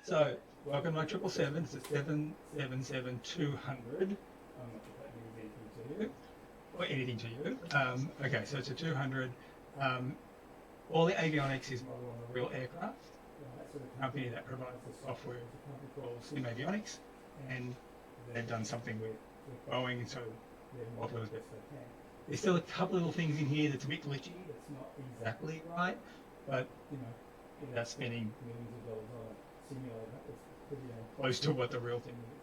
So, welcome to my 777. It's a 777-200. I'm not sure if that means anything to you, or anything to you. Okay, so it's a 200. All the avionics is modeled on a real aircraft. So the company that provides the software is a company called Sim Avionics, and they've done something with Boeing, so they're modeled as best they can. There's still a couple of little things in here that's a bit glitchy. That's not exactly right, but you know, without spending millions of dollars on a simulator, it's pretty close to what the real thing is.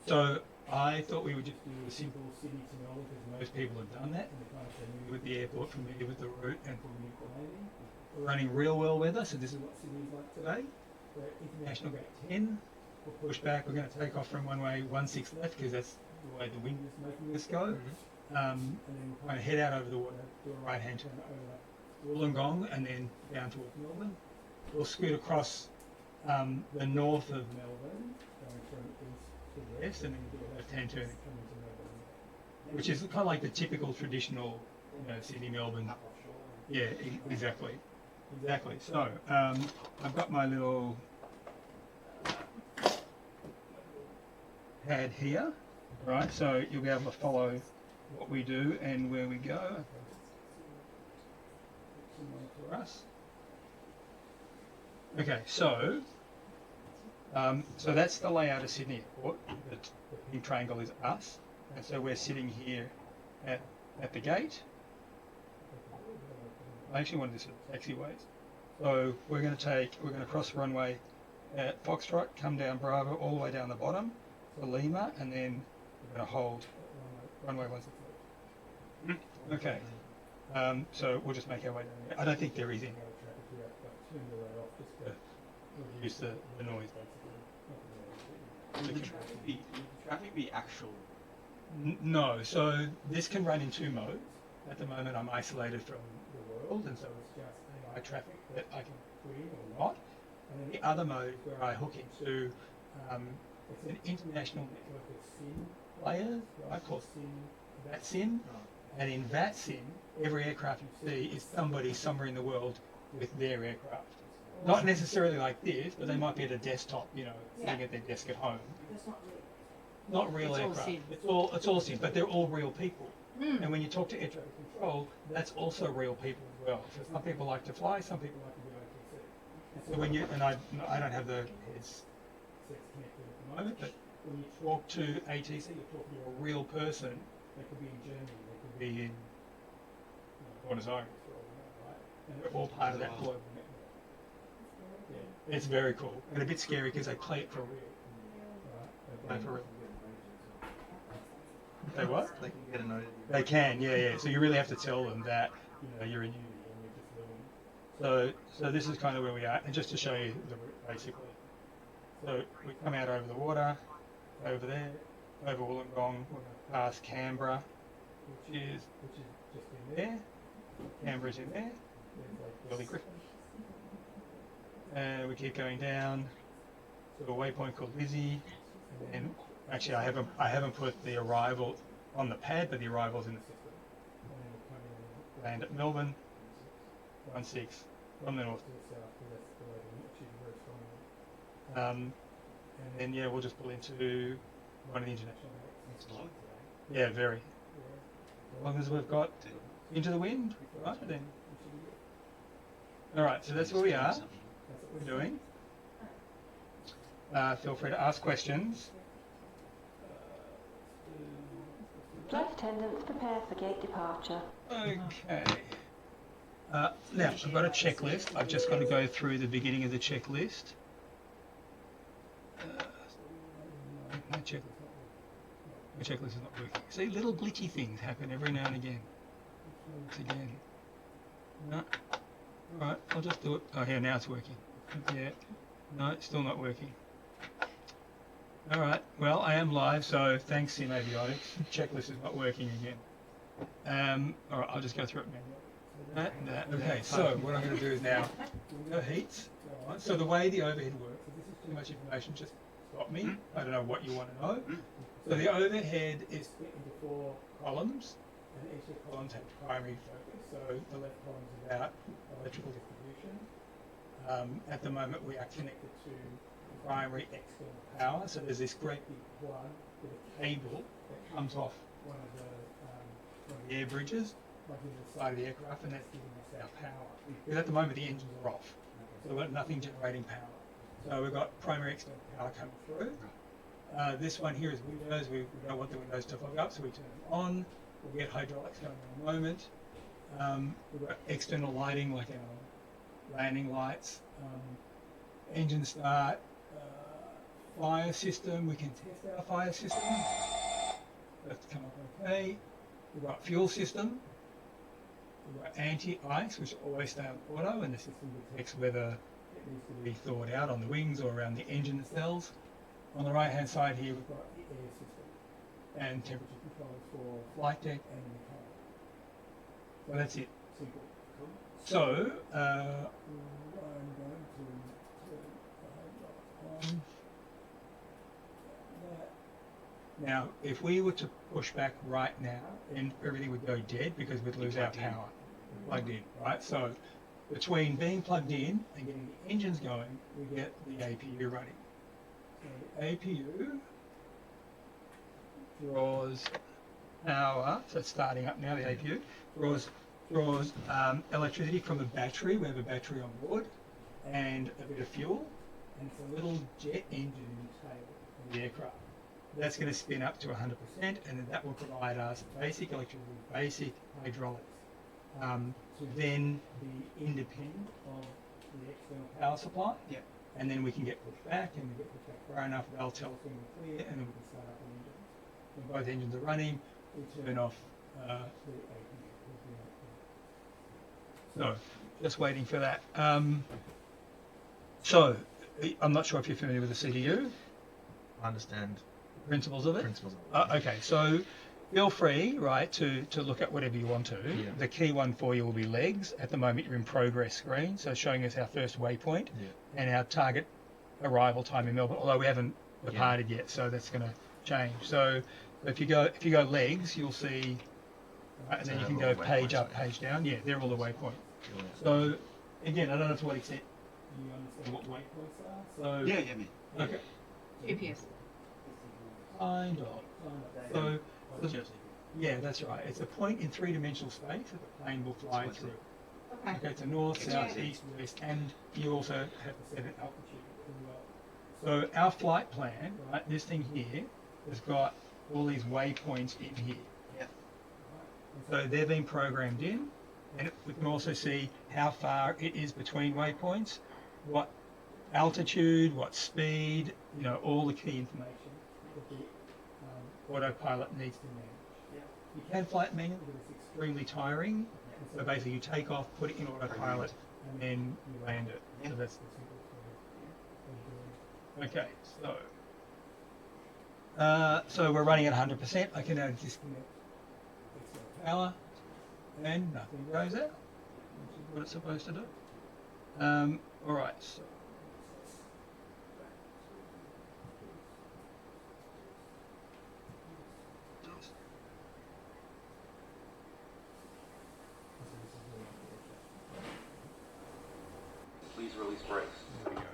So I thought we would just do a simple city to Melbourne because most people have done that and they're kind of familiar with the airport, familiar with the route, and familiar with the landing. We're running real well weather, so this is what Sydney is like today. We're at international gate 10. We'll push back. We're going to take off from runway 16 left because that's the way the wind is making us go. And then we'll kind of head out over the water, do a right-hand turn over Wollongong and then down towards Melbourne. We'll scoot across the north of Melbourne, going from east to west, and then do a left-hand turn and come into Melbourne, which is kind of like the typical traditional, Sydney, Melbourne. Yeah, exactly. So I've got my little pad here, right? So you'll be able to follow what we do and where we go. For us. Okay, so that's the layout of Sydney Airport. The pink triangle is us, and so we're sitting here at the gate. I actually wanted to sort of taxiways. So we're going to cross the runway at Foxtrot, come down Bravo, all the way down the bottom to Lima, and then we're going to hold runway 16. Okay. So we'll just make our way down there. I don't think there is any other traffic here. I've turned the light off just to reduce the noise, basically. Would the traffic be actual? No. So this can run in two modes. At the moment, I'm isolated from the world, and so it's just AI traffic that I can put in or not. And then the other mode is where I hook into it's an international network of SIM players, right? Called VATSIM. And in VATSIM, every aircraft you see is somebody somewhere in the world with their aircraft. Not necessarily like this, but they might be at a desktop, sitting at their desk at home. That's not real. Not real aircraft. It's all SIM, but they're all real people. And when you talk to air traffic control, that's also real people as well. So some people like to fly, some people like to be OTC. And so when I don't have the headsets connected at the moment, but when you talk to ATC, you're talking to a real person. They could be in Germany, they could be in Buenos Aires, right? And they're all part of that global network. Yeah, it's very cool and a bit scary because they play it for real. Right? They play it for real. They what? They can get a note. They can, yeah. So you really have to tell them that you're in uni and you're just learning. So this is kind of where we are, and just to show you the route basically. So we come out over the water, over there, over Wollongong, we're going to pass Canberra, which is just in there. Canberra's in there. There's like Early Griffin. And we keep going down to a waypoint called Lizzie, and then actually I haven't put the arrival on the pad, but the arrival's in the system. And then we'll come in and land at Melbourne, 16 from the north to the south, because that's the way the wind is very strong. And then we'll just pull into one of the international gates. Yeah, very. As long as we've got into the wind, right, then we should be good. All right, so that's where we are. That's what we're doing. Feel free to ask questions. Flight attendants, prepare for gate departure. Okay. Now, I've got a checklist. I've just got to go through the beginning of the checklist. My checklist is not working. See, little glitchy things happen every now and again. Again. No. Alright, I'll just do it. Oh, here, now it's working. Yeah. No, it's still not working. Alright, well, I am live, so thanks, Sim Avionics. Checklist is not working again. Alright, I'll just go through it manually. Okay, so what I'm going to do is now, no heats. So the way the overhead works, this is too much information, just stop me. I don't know what you want to know. So the overhead is split into 4 columns, and each of the columns have primary focus. So the left column is about electrical distribution. At the moment, we are connected to primary external power. So there's this great big plug with a cable that comes off one of the air bridges, like in the side of the aircraft, and that's giving us our power. Because at the moment, the engines are off, so we've got nothing generating power. So we've got primary external power coming through. This one here is windows. We don't want the windows to fog up, so we turn them on. We'll get hydraulics going in a moment. We've got external lighting like our landing lights, engine start, fire system. We can test our fire system. That's come up okay. We've got fuel system. We've got anti-ice, which always stay on auto, and the system detects whether it needs to be thawed out on the wings or around the engine cells. On the right-hand side here, we've got the air system and temperature controls for flight deck and the car. So that's it. Simple. Cool. So I'm going to turn the hydraulic on. Now, if we were to push back right now, then everything would go dead because we'd lose our power. Plugged in, right? So between being plugged in and getting the engines going, we get the APU running. So the APU draws power, so it's starting up now, the APU, draws electricity from a battery. We have a battery on board and a bit of fuel, and it's a little jet engine in the tail of the aircraft. That's going to spin up to 100%, and then that will provide us basic electricity, basic hydraulics, to then be independent of the external power supply. Yeah. And then we can get pushed back, and we get pushed back far enough, they'll tell us when we're clear, and then we can start up the engines. When both engines are running, we turn off the APU. So, just waiting for that. So, I'm not sure if you're familiar with the CDU. I understand Principles of it? principles of it. Okay, so feel free, right, to look at whatever you want to. Yeah. The key one for you will be legs. At the moment, you're in progress screen, so showing us our first waypoint and our target arrival time in Melbourne, although we haven't departed yet, so that's going to change. So if you go legs, you'll see, and then you can go page up, page down. Yeah, they're all the waypoints. So again, I don't know to what extent you understand what waypoints are. So Yeah, man. okay. GPS. Kind of. So, yeah, that's right. It's a point in three-dimensional space that the plane will fly through. Okay. Okay, to north, south, east, west, and you also have to set an altitude as well. So our flight plan, right, this thing here, has got all these waypoints in here. Yep. So they've been programmed in, and we can also see how far it is between waypoints, what altitude, what speed, you know, all the key information that the autopilot needs to manage. You can fly it manually, but it's extremely tiring. So basically you take off, put it in autopilot, and then you land it. So that's the simple story. Okay, so we're running at 100%. I can now disconnect external power, and nothing goes out, which is what it's supposed to do. All right. So Please release brakes. there we go.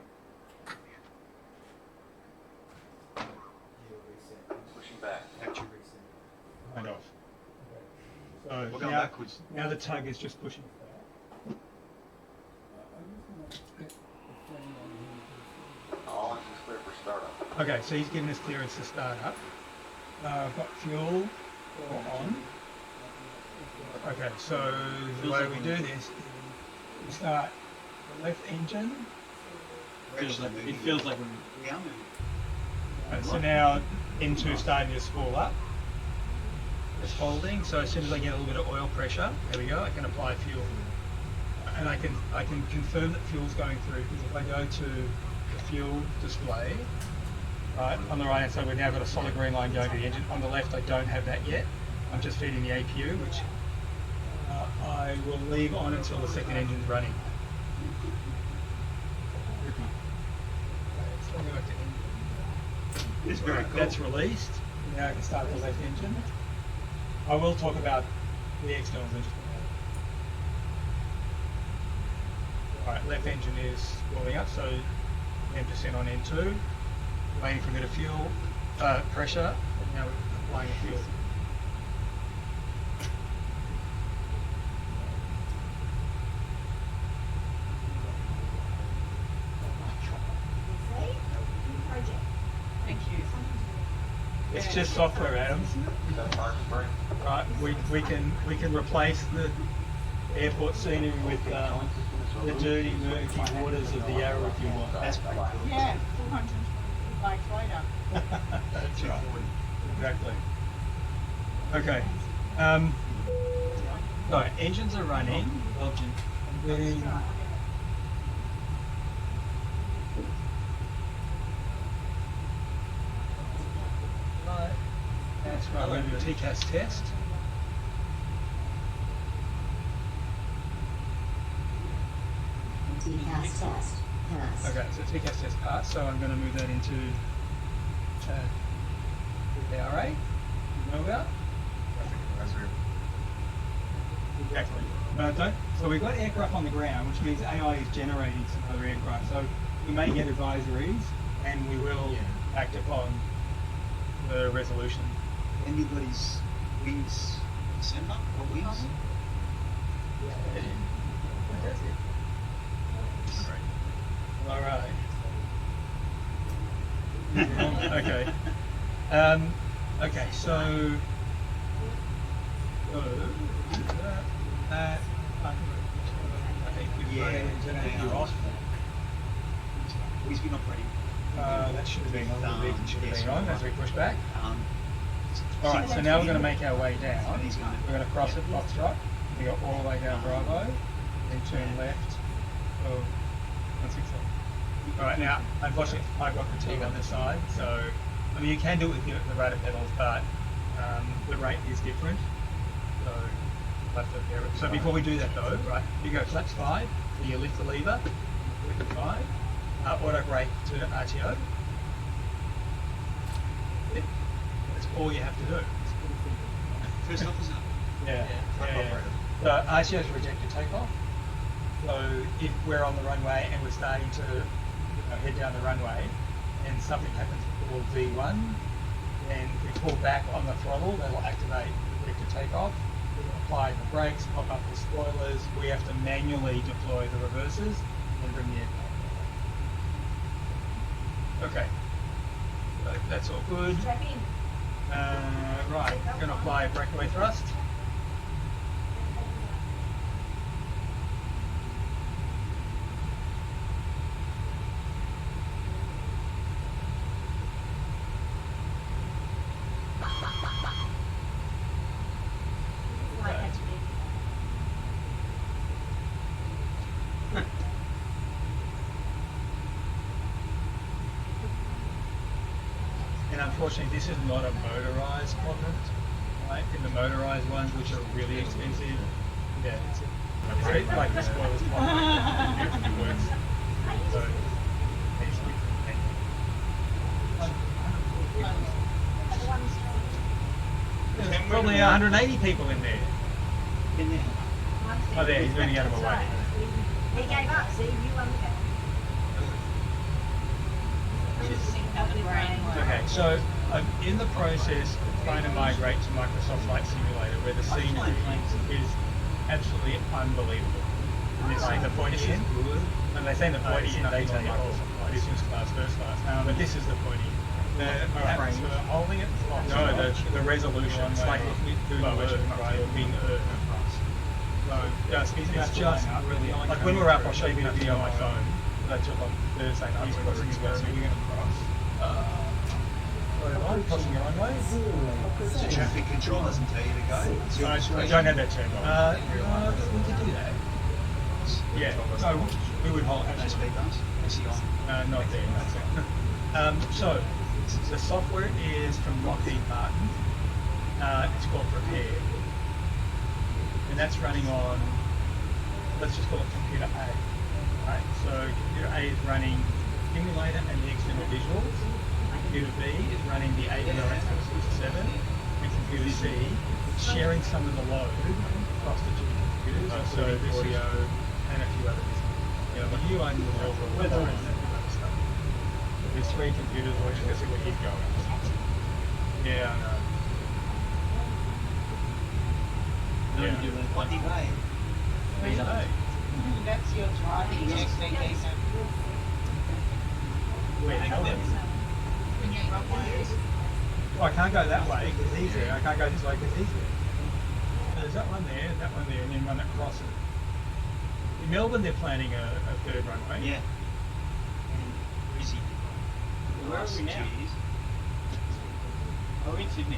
Pushing back. Kind of. Okay. We're So going now, backwards. now the tug is just pushing back. All engines clear for startup. Okay, so he's giving us clearance to start up. I've got fuel on. Okay, so the way we do this is we start the left engine. It feels like we're down So now N2 starting to spool up. It's holding, so as soon as I get a little bit of oil pressure, there we go, I can apply fuel. And I can confirm that fuel's going through, because if I go to the fuel display, right, on the right hand side we've now got a solid green line going to the engine. On the left I don't have that yet. I'm just feeding the APU, which I will leave on until the second engine's running. It's very cool. That's released. Now I can start the left engine. I will talk about the externals in just a minute. Alright, left engine is warming up, so 10% on N2, waiting for a bit of fuel pressure, and now we're applying the fuel. Thank you. It's just software, Adam. Is that parking brake? Right, we can replace the airport scenery with the dirty, murky waters of the Yarra if you want. That's pretty cool. Yeah, 200 bikes later. That's right. Exactly. Okay. So engines are running. Belgian. Then right. That's right. We're going to do TCAS test. TCAS test passed. Okay, so TCAS test passed. So I'm going to move that into the ARA. You know about? Exactly. So we've got aircraft on the ground, which means AI is generating some other aircraft. So we may get advisories, and we will act upon the resolution. Anybody's wings December or wings? Fantastic. All right. Okay. Okay. So. I think we've got it into you're off. Wings been operating. that should have been on. The beacon should have been on as we push back. Um, All right. So now we're going to make our way down. He's gonna- We're going to cross at Foxtrot. We go all the way down Bravo, then turn left. Oh, 167. All right. Now, unfortunately, I've got fatigue on this side, so I mean you can do it with the rudder pedals, but the rate is different. So we'll have to bear it. So before we do that though, right, you go flaps 5, so you lift the lever, lift 5, auto brake to RTO. That's all you have to do. First officer. Yeah. So RTO is rejected takeoff. So if we're on the runway and we're starting to head down the runway and something happens before V1, then if we pull back on the throttle, that will activate the rejected takeoff. We'll apply the brakes, pop up the spoilers. We have to manually deploy the reversers and bring the aircraft up. Okay. So that's all good. Right, we're going to apply breakaway thrust. And unfortunately, this is not a motorized quadrant, right? In the motorized ones, which are really expensive, yeah, it's like the spoilers quadrant. It actually works. So, there's probably 180 people in there. In there. Oh, there, he's running out of my way. He gave up, see, you won the game. Okay, so I'm in the process of trying to migrate to Microsoft Flight Simulator, where the scenery is absolutely unbelievable. And they're saying the pointy end, and they say the pointy end, they tell you, oh, business class, first class. But this is the pointy end. The holding it? No, the resolution. It's like doing Earth, right? Being Earth. So it's just really like when we're up, I'll show you a video on my phone. That took on Thursday night. We're crossing the We're going to cross. Crossing your runway. The traffic control doesn't tell you to go. It's your I discretion. don't have that turned on. We could do that. Yeah. No, we would hold No it. speed bumps. Is he on? Not there. That's it. So the software is from Lockheed Martin. It's called Prepare, and that's running on. Let's just call it Computer A. Right. So Computer A is running simulator and the external visuals. Computer B is running the AVRS 67, and Computer C is sharing some of the load across the two computers, so audio and a few other bits. Yeah, the U1 was over weather and that kind of stuff. There's 3 computers watching to see where he's going. Yeah, I know. Don't do that. Botany Bay. Hey. That's your driving expectation. Wait, Melbourne. Oh, I can't go that way because he's there. I can't go this way because he's there. There's that one there, and then one across it. In Melbourne, they're planning a third runway. Yeah. Busy. Where are we now? Oh, we're in Sydney.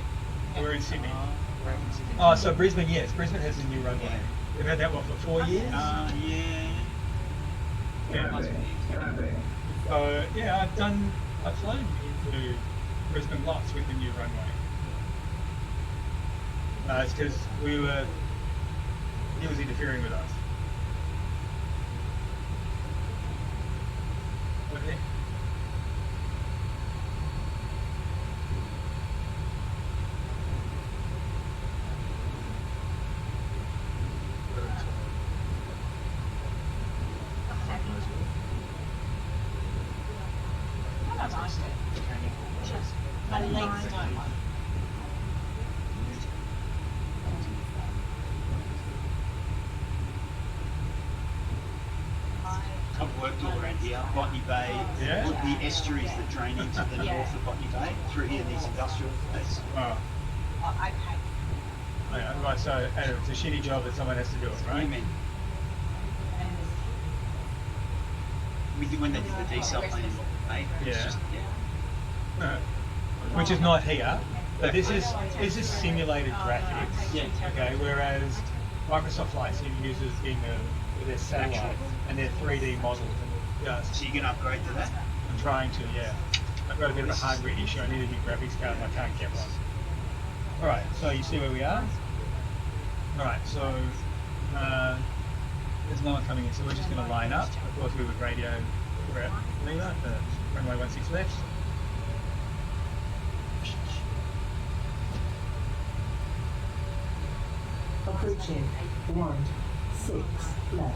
We're in Sydney. We're in Sydney. Oh, so Brisbane, yes. Brisbane has a new runway. Yeah. They've had that one for 4 years. Yeah. Yeah. Yeah, I've flown into Brisbane lots with the new runway. It's because he was interfering with us. Over there. I don't mind it. Just my legs don't mind. I've worked all around here, Botany Bay, Yeah. all the estuaries that drain into the Yeah. north of Botany Bay, through here, these industrial places. Oh, I pay. yeah, right, so Adam, it's a shitty job that someone has to do it, right? Amen. When they did the decel plan in Botany Bay, it's Yeah. just, Uh, which is not here, but this is simulated graphics. Yeah. Okay, whereas Microsoft Flight Sim uses in their satellite and their 3D models. And just, So you can upgrade to that? I'm trying to, yeah. I've got a bit of a hardware issue. I need a new graphics card and I can't get one. All right, so you see where we are. All right, so there's no one coming in, so we're just going to line up. Of course, we would radio. We're at Lima, the runway 16 left. Approaching 16 left.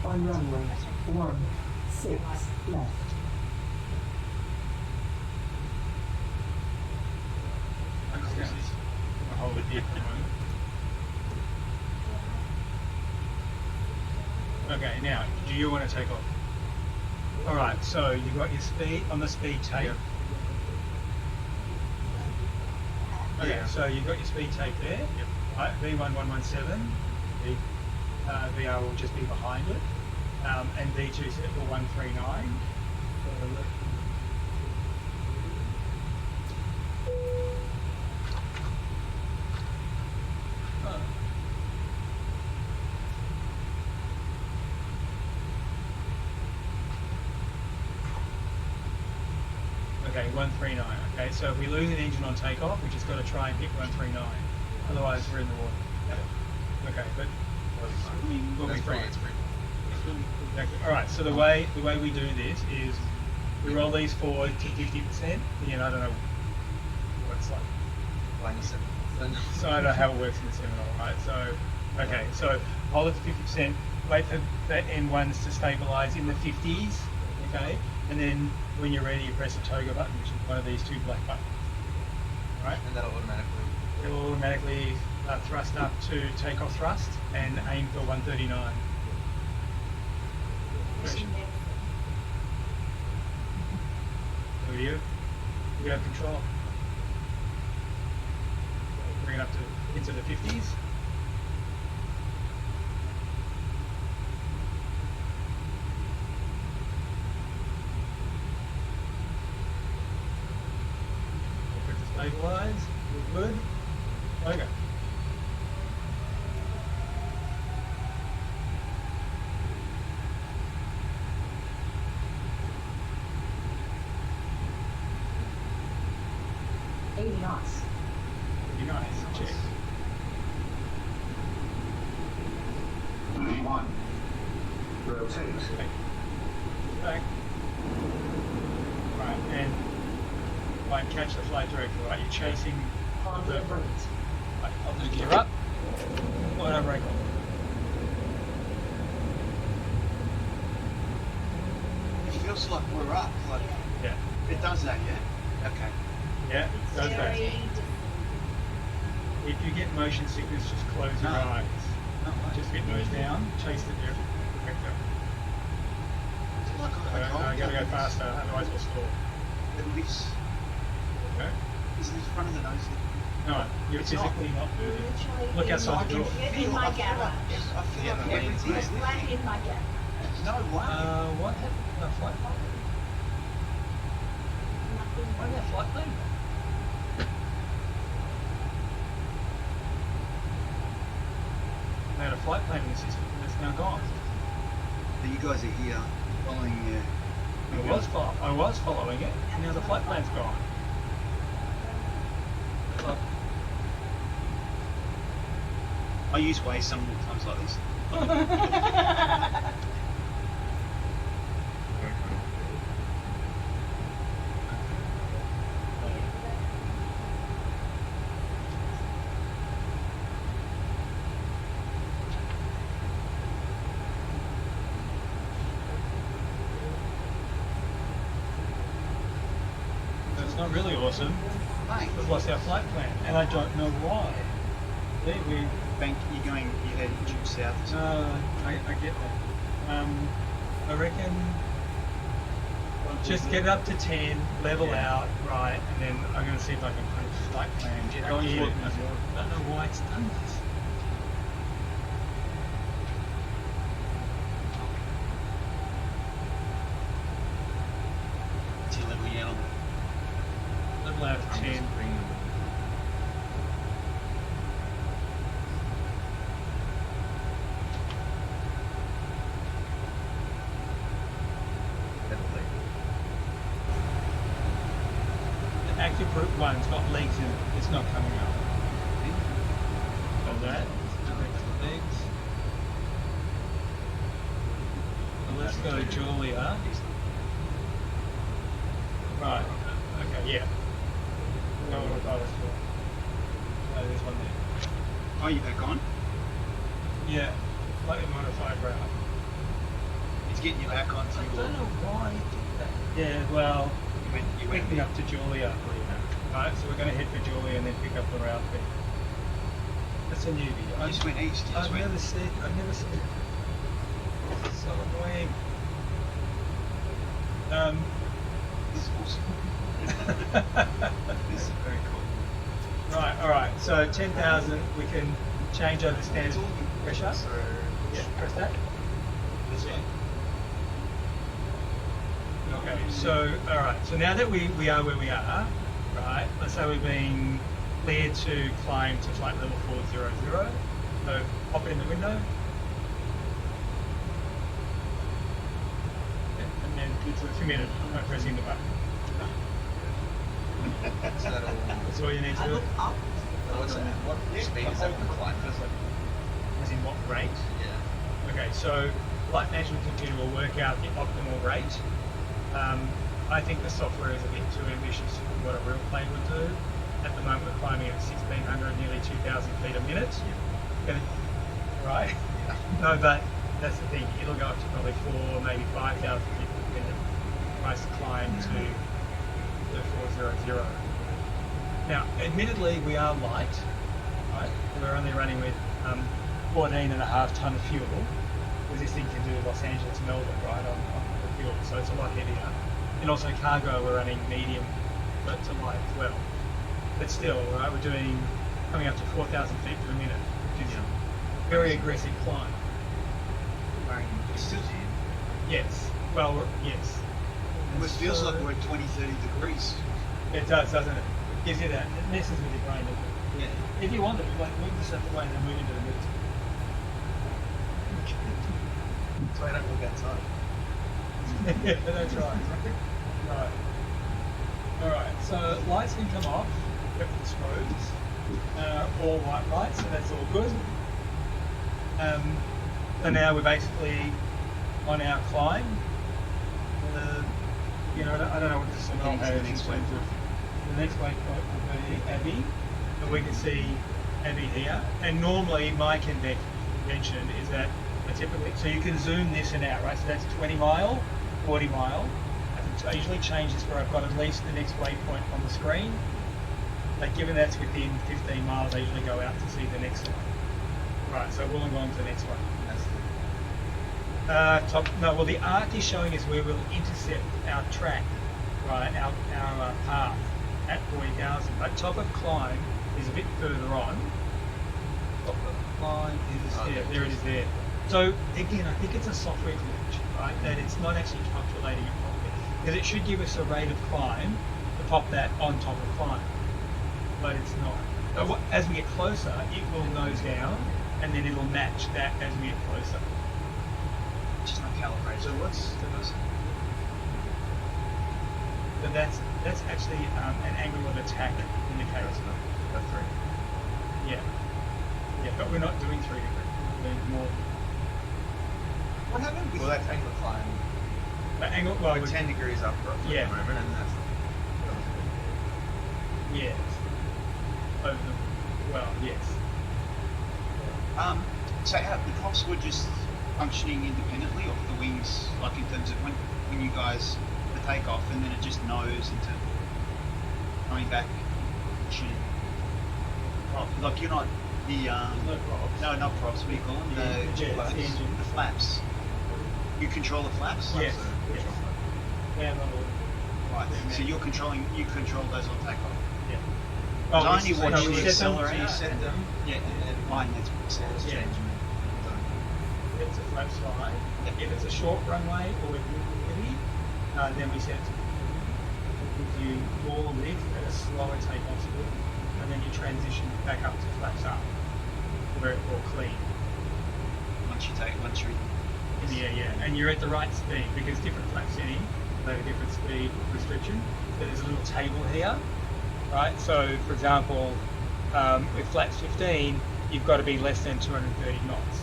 On runway 16 left. I'll hold it here for a moment. Okay, now, do you want to take off? All right, so you've got your speed on the speed tape. Okay, so you've got your speed tape there. Yep. Right, V1117. VR will just be behind it. And D2 set for 139. Okay, 139. Okay, so if we lose an engine on takeoff, we just got to try and hit 139. Otherwise, we're in the water. Okay, but we'll be fine. Exactly. All right. So the way we do this is we roll these forward to 50%. Again, I don't know what it's like. So I don't know how it works in the seminar, right? So, okay, so hold it to 50%. Wait for that N1s to stabilize in the 50s. Okay, and then when you're ready, you press the toga button, which is one of these two black buttons. Right? And that'll automatically thrust up to takeoff thrust and aim for 139. Over you. You have control. Bring it up to into the 50s. Put to stabilize. We're good. Okay. Knots. Be nice. Check. V1. Rotate. Okay. Back. and catch the flight director, right? You're chasing On the the route. Right, I'll just gear up. Why don't I brake on? It feels like we're up. Like Yeah. it does that, yeah. Okay. Yeah, it does that. Very If you get motion sickness, just close your No. eyes. No, Just get nose down, chase the director. It's like I gotta go faster, otherwise we'll stall. It lifts. Okay? Is it in front of the nose? No, you're It's not. physically not moving. literally Look in outside my- the door. In my garage. I feel like everything is Right lifting. in my garage. No way. What happened to that flight plane? Why did that flight plane go? They had a flight plan in the system and it's now gone. But you guys are here following I was following it, and now the flight plan's gone. Look, I use Waze sometimes like this. That's not really awesome. Mate, We've lost our flight plan, and I don't know why. We bank, you're heading due south. or something. I get that. I reckon just get it up to 10, level out, right, and then I'm going to see if I can put a flight plan. I don't know why it's done this. To level you out. Level out to 10. The active route one's got legs in it. It's not coming up. Got that. Direct legs. So let's go to Julia. Right. Okay. Yeah. No, there's one there. Oh, you back on? Yeah. Slightly modified route. It's getting you back onto I your. don't know why it did that. Yeah. Well. You went Picking up to Julia. Right, so we're going to head for Julia and then pick up the route there. That's a newbie. You just went east. You just I've went. never seen it. It's so annoying. This is awesome. This is very cool. Right, alright, so 10,000, we can change over standard pressure. So, Yeah, press that. this way. Okay, so, alright, so now that we are where we are, right, let's say we've been cleared to climb to flight level 400. So, pop it in the window. Yeah, and then commit it by pressing the button. That's all you need to do. What's that? What speed is that on the climb? As in what rate? Yeah. Okay, so flight management computer will work out the optimal rate. I think the software is a bit too ambitious for what a real plane would do. At the moment, we're climbing at 1,600, nearly 2,000 feet a minute. Right? No, but that's the thing. It'll go up to probably 4, maybe 5,000 feet per minute. Nice climb to the 400. Now, admittedly, we are light. Right? We're only running with 14.5 tonne of fuel. Because this thing can do Los Angeles to Melbourne, right, on the fuel, so it's a lot heavier. And also cargo, we're running medium but to light as well. But still, right, we're coming up to 4,000 feet per minute, which is a very aggressive climb. Still, Yes. Well, yes. it feels like we're at 20, 30 degrees. It does, doesn't it? It gives you that. It messes with your brain, doesn't it? Yeah. If you want it, like, we can just have to wait and move into the mid. That's why I don't look outside. Yeah, that's right. Right. Alright, so lights can come off, except for the strobes. All white lights, so that's all good. So now we're basically on our climb. I don't know what this is about in terms of the next waypoint will be Abbey, and we can see Abbey here. And normally my convention is that I typically, so you can zoom this and out, right? So that's 20 mile, 40 mile. I usually change this where I've got at least the next waypoint on the screen. But given that's within 15 miles, I usually go out to see the next one. Right, so we'll go on to the next one. Well, the arc is showing us where we'll intercept our track, right, our path at 40,000. But top of climb is a bit further on. Top of climb is there it is there. So again, I think it's a software glitch, right? That it's not actually calculating it properly, because it should give us a rate of climb to pop that on top of climb, but it's not. So as we get closer, it will nose down, and then it'll match that as we get closer. Just not calibrated. So what's the most? But that's actually an angle of attack indicator. That's three. Yeah, but we're not doing 3 degree. We're doing more. What happened? Well, that's angle climb. The angle, well, We're 10 degrees up roughly Yeah. at the moment, and that's yes. Over the, well, yes. So how the props were just functioning independently of the wings, like in terms of when you guys the takeoff, and then it just nose into coming back. Like you're not the No props. no, not props. What do you call them? The jets, flaps. the engine. The flaps. You control the flaps. Yes. Yes. Yeah, not all. Right. So you control those on takeoff. Yeah. Because I only we watch set the them, accelerator. so you set them. Yeah, and mine that's set. Yeah. It's a flat slide. If it's a short runway or if you're heavy, then we set it to give you more lift at a slower takeoff speed, and then you transition back up to flaps up, where it's more clean. Once you're In the air, yeah, and you're at the right speed because different flap setting have a different speed restriction. So there's a little table here, right? So, for example, with flaps 15, you've got to be less than 230 knots.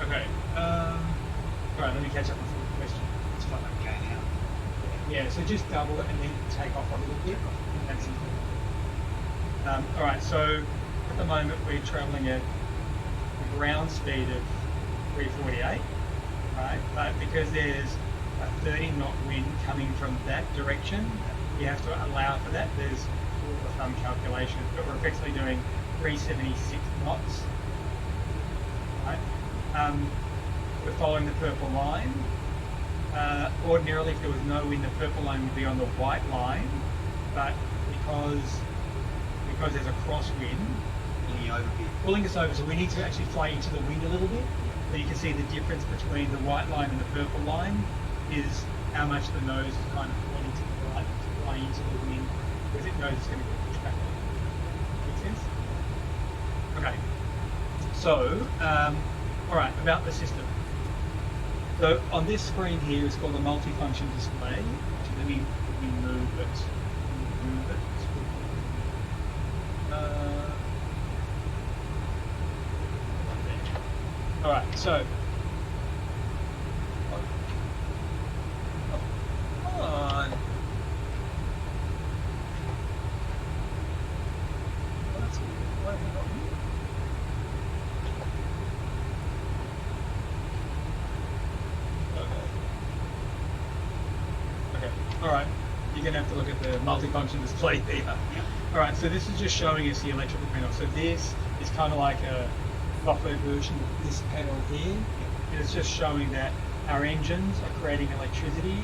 Okay. All right, let me catch up with the question. it's fine. Okay now. Yeah, so just double it and then take off a little bit. That's important. All right, so at the moment we're travelling at a ground speed of 348, right? But because there's a 30 knot wind coming from that direction, you have to allow for that. There's rule of thumb calculations, but we're effectively doing 376 knots, right? We're following the purple line. Ordinarily, if there was no wind, the purple line would be on the white line, but because there's a crosswind, pulling us over, so we need to actually fly into the wind a little bit. So you can see the difference between the white line and the purple line is how much the nose is kind of pointing to the right to fly into the wind, because it knows it's going to get pushed back. Make sense? Okay. So, all right, about the system. So on this screen here, it's called a multifunction display. Actually, let me move it. Move it. All right, so. Oh, come on. Well, that's weird. Why have we got mute? Okay. All right. You're going to have to look at the multifunction display there. All right. So this is just showing us the electrical panel. So this is kind of like a software version of this panel here. And it's just showing that our engines are creating electricity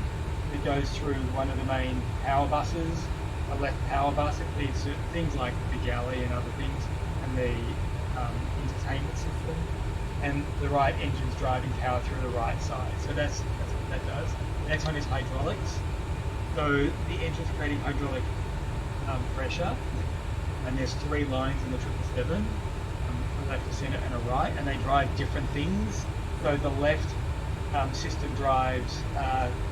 that goes through one of the main power buses. A left power bus, it feeds certain things like the galley and other things, and the entertainment system. And the right engine's driving power through the right side. So that's what that does. The next one is hydraulics. So the engine's creating hydraulic pressure, and there's 3 lines in the 777, a left, a centre, and a right, and they drive different things. So the left system drives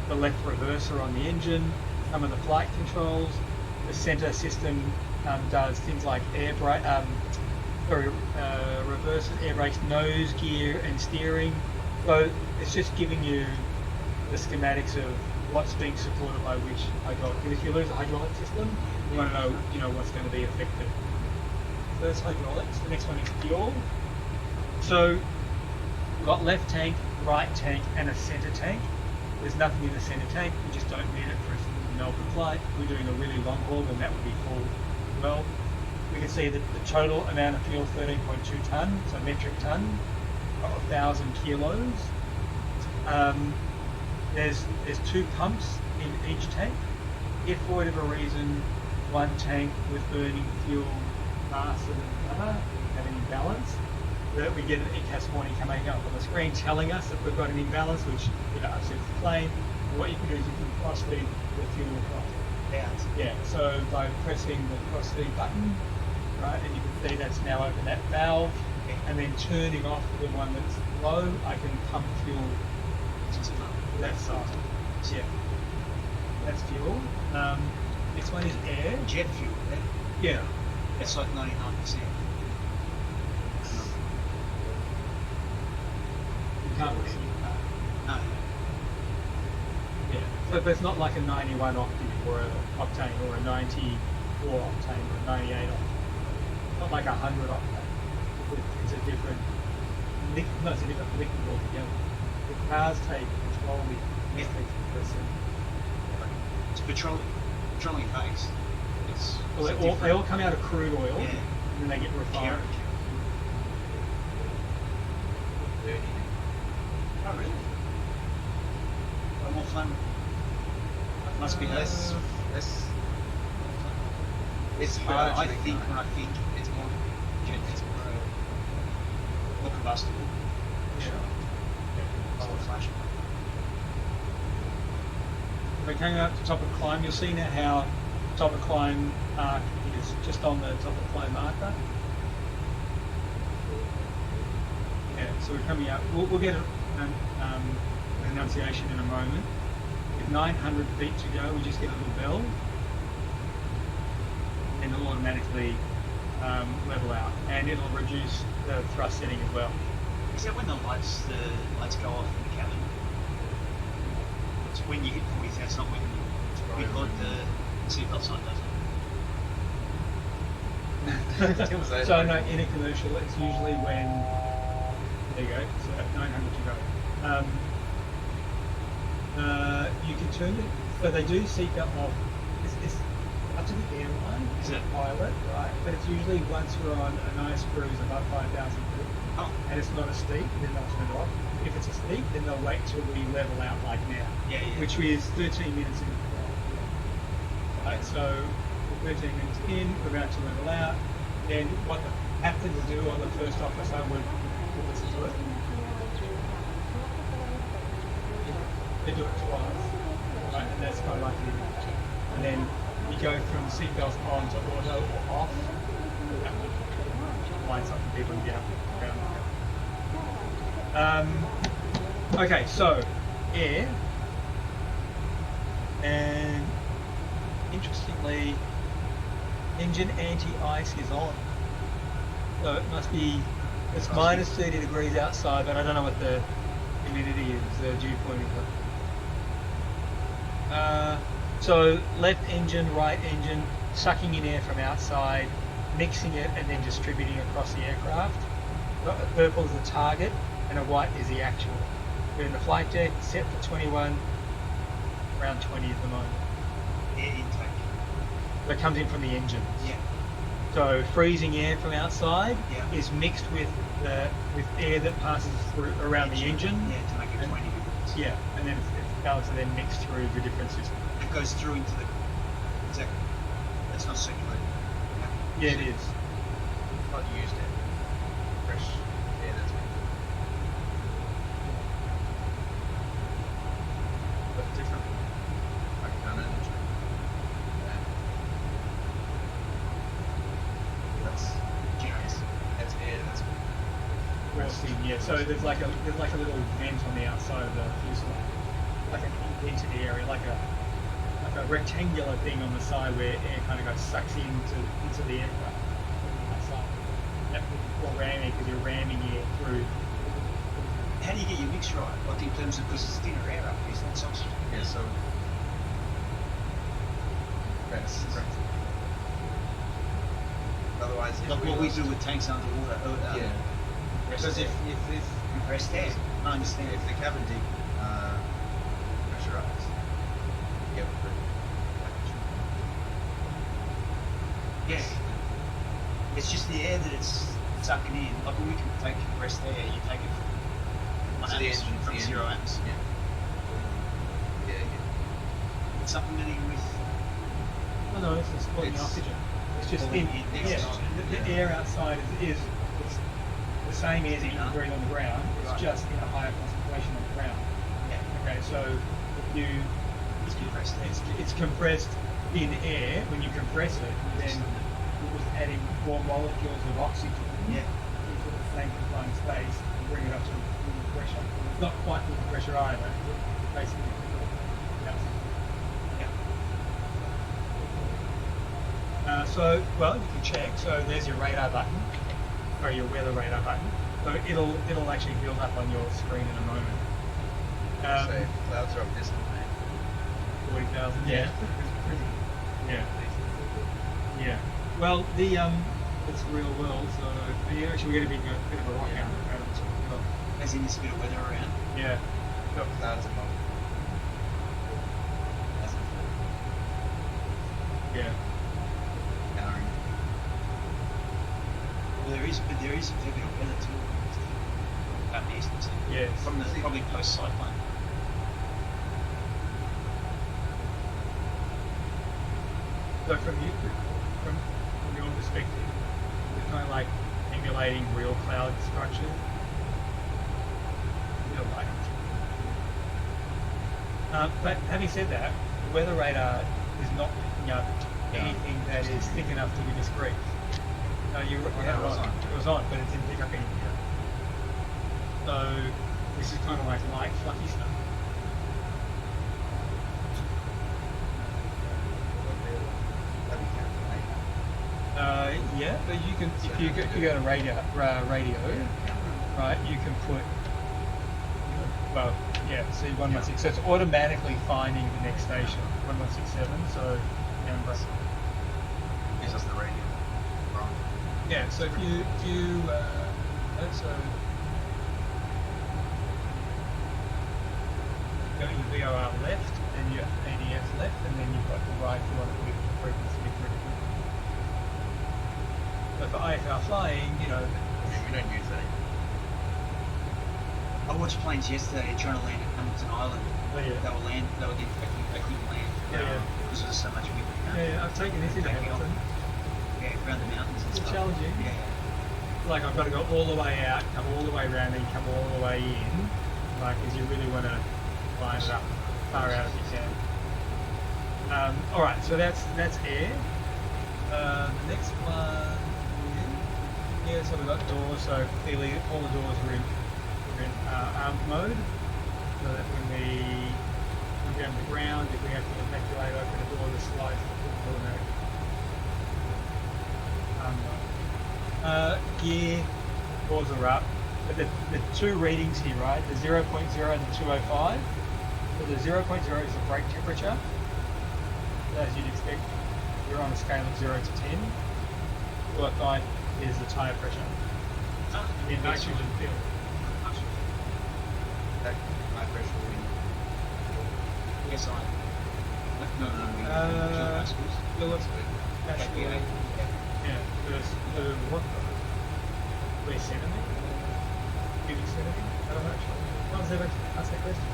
the left reverser on the engine, some of the flight controls. The centre system does things like reverses, air brakes, nose gear, and steering. So it's just giving you the schematics of what's being supported by which hydraulic. Because if you lose a hydraulic system, you want to know, what's going to be affected. So that's hydraulics. The next one is fuel. So we've got left tank, right tank, and a centre tank. There's nothing in the centre tank. We just don't need it for a Melbourne flight. We're doing a really long haul, then that would be full as well. We can see that the total amount of fuel 13.2 tonne, so metric tonne, 1,000 kilos. There's 2 pumps in each tank. If for whatever reason one tank was burning fuel faster than the other, we have an imbalance, that we get an ECAS warning coming up on the screen telling us that we've got an imbalance, which upsets the plane. And what you can do is you can cross feed the fuel across. Yeah, so by pressing the cross feed button, right, and you can see that's now open that valve, and then turning off the one that's low, I can pump fuel to that side. Yeah, that's fuel. Next one is air. Jet fuel, Yeah. it's like 99%. You can't really see that. No. Yeah. So but it's not like a 91 octane or a octane or a 94 octane or a 98 octane. Not like a 100 octane. It's a different it's a different liquid altogether. The cars take control with It's petroleum based. It's well, they all come out of crude oil, Yeah. and then they get refined. Oh really? More fun. Must be less. It's harder. I think when I think it's more more combustible. Yeah. It's more flashing. We're coming up to top of climb. You'll see now how top of climb arc is just on the top of climb marker. Yeah, so we're coming out. We'll get an enunciation in a moment. With 900 feet to go, we just get a little bell, and it'll automatically level out, and it'll reduce the thrust setting as well. Is that when the lights go off in the cabin? It's when you hit 40,000. It's not when we got the seatbelt sign, does it? So no, in a commercial, it's usually when there you go. So 900 to go. You can turn it. So they do seatbelt off. It's up to the airline, Is it? pilot, right? But it's usually once we're on a nice cruise above 5,000 feet, Oh, and it's not a steep, then they'll turn it off. If it's a steep, then they'll wait till we level out like now, yeah. which is 13 minutes in. Right, so 13 minutes in, we're about to level out. Then what the captain will do on the first officer would listen to it. They do it twice, right? And that's kind of like the indicator. And then you go from seatbelts on to auto or off. That would line something people can get up around. Okay, so air, and interestingly, engine anti-ice is on. So it must be, it's minus 30 degrees outside, but I don't know what the humidity is, the dew point is. So left engine, right engine, sucking in air from outside, mixing it and then distributing across the aircraft. Purple is the target and a white is the actual. We're in the flight deck, set for 21, around 20 at the moment. Air intake. That comes in from the engine. Yeah. So freezing air from outside Yeah. is mixed with air that passes through around the engine. Yeah, to make it And- 20 minutes. Yeah, and then it's balanced and then mixed through the different systems. It goes through into the. Exactly. It's not circulating. Yeah, it is. Not used it. Fresh air that's been. But different. Like unenergy. That's Generates. that's air that's been. Resting, yeah. So there's like a little vent on the outside of the fuselage, like an into the area, like a rectangular thing on the side where air kind of goes sucks into the aircraft from the outside. That would be called ramming because you're ramming air through. how do you get your mix right? Like in terms of, because it's thinner air up here, it's not so oxygen. Yeah, so. Yes, correct. Otherwise, if Like what we do with tanks underwater. yeah. Because if compressed air, I understand. if the cabin deep pressurized, you have a pretty Yeah. It's just the air that it's sucking in. Like when we can take compressed air, you take it from So the engine, from the 0 engine. amps. Yeah. Yeah. Supplementing with No, it's just pulling It's- oxygen. It's just pulling in, in yeah, oxygen. the air outside is it's the same air that you can breathe on the ground. It's Right. just in a higher concentration on the ground. yeah, Okay, so if you it's compressed air. it's compressed in air. When you compress it, then you're just adding more molecules of oxygen Yeah. into the same confined space and bring it up to room pressure. It's not quite room pressure either. It's basically so, well, you can check. So there's your radar button, or your weather radar button. So it'll actually build up on your screen in a moment. Say clouds are of this way. 40,000. Yeah. Yeah. Yeah. Well, the it's real world. So yeah, actually we get a bit of a rock out of it. Well, As in, there's a bit of weather around. yeah. Got clouds above. Yeah. Powering. Well, there is a fair bit of weather too. Up east, isn't it? Yes. From the probably post cyclone. So from your perspective, it's kind of like emulating real cloud structure. Real light. But having said that, the weather radar is not picking up anything that is thick enough to be discrete. No, you had it on. It was on, but it didn't pick up anything. So this is kind of like light, fluffy stuff. Yeah, but you can if you go to radio, right? You can put well, yeah. See 116. So it's automatically finding the next station 1167. So Canberra. Gives us the radio. Wrong. Yeah. So if you so go your VOR left and your ADF left, and then you've got the right if you want to put it in frequency different. But for IFR flying, We don't use that. I watched planes yesterday trying to land at Hamilton Island. Oh, yeah. They couldn't land. Yeah. Because there was so much wind. Yeah, I've taken this into Backing off. Hamilton. Yeah, around the mountains and It's stuff. challenging. Yeah. Like I've got to go all the way out, come all the way around, then come all the way in. Like, because you really want to line it up far out as you can. All right, so that's air. The next one, yeah. So we've got doors. So clearly, all the doors are in armed mode. So that when we come down to the ground, if we have to evacuate, open a door, the slides automatic. Gear, doors are up. But the two readings here, right? The 0.0 and the 205. So the 0.0 is the brake temperature. As you'd expect, we're on a scale of 0 to 10. 205 is the tyre pressure. In nitrogen field. That high pressure wind. Yes, I. No. Well, it's actually, yeah, the what? Where centimetre? Cubic centimetre? I don't know actually. What was that? Ask that question.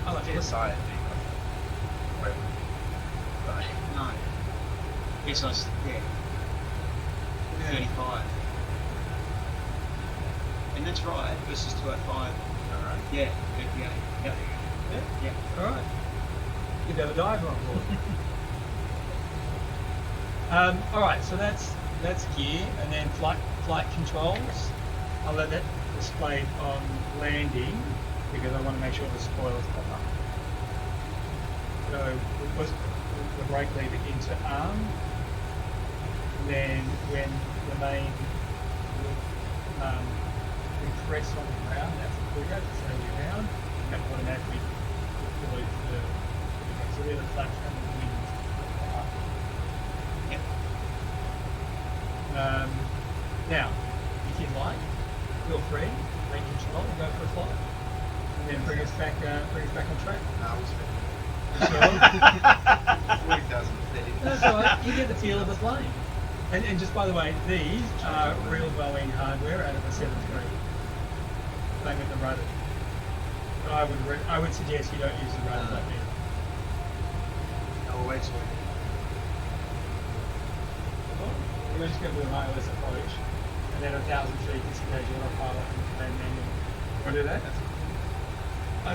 I like it. PSI. No. Yes, I. Yeah. 35. And that's right, versus 205. Alright. Yeah, 38. Yep. Yeah. Yeah. All right. You'd have a diver on board. All right, so that's gear, and then flight controls. I'll let that displayed on landing because I want to make sure the spoilers pop up. So we put the brake lever into arm. Then when the main you press on the ground, that's a trigger to slow you down, and that automatically deploys the so there's a flash and the wind. Yep. Now, if you'd like, feel free, take control and go for a flight. And then bring us back on track. No, we'll spend That's 40,000 That's all right. You get the feel of the plane. And just by the way, these are real Boeing hardware out of a 7.3. Same with the rudder. But I would suggest you don't use the rudder like this. Oh, wait, so You're just going to do an ILS approach, and then 1,000 feet disengage autopilot and command manual. Want to do that? I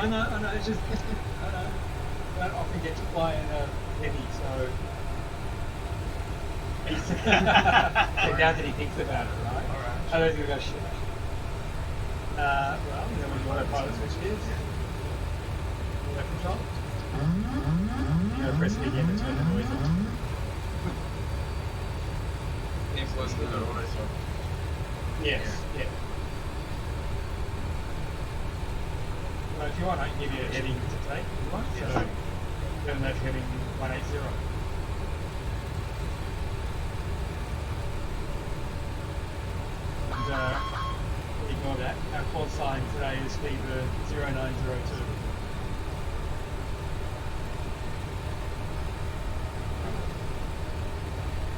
know. It's just I know. I don't often get to fly in a heavy, so. So now that he thinks about it, right? Alright. I don't think we go shit. Well, then when you autopilot switch gears, left control. You gotta press it again to turn the noise on. influence the auto swap. Yes, yeah. Well, if you want, I can give you a heading to take if you want. Yes. So, then that's heading 180. And ignore that. Our call sign today is Fever 0902.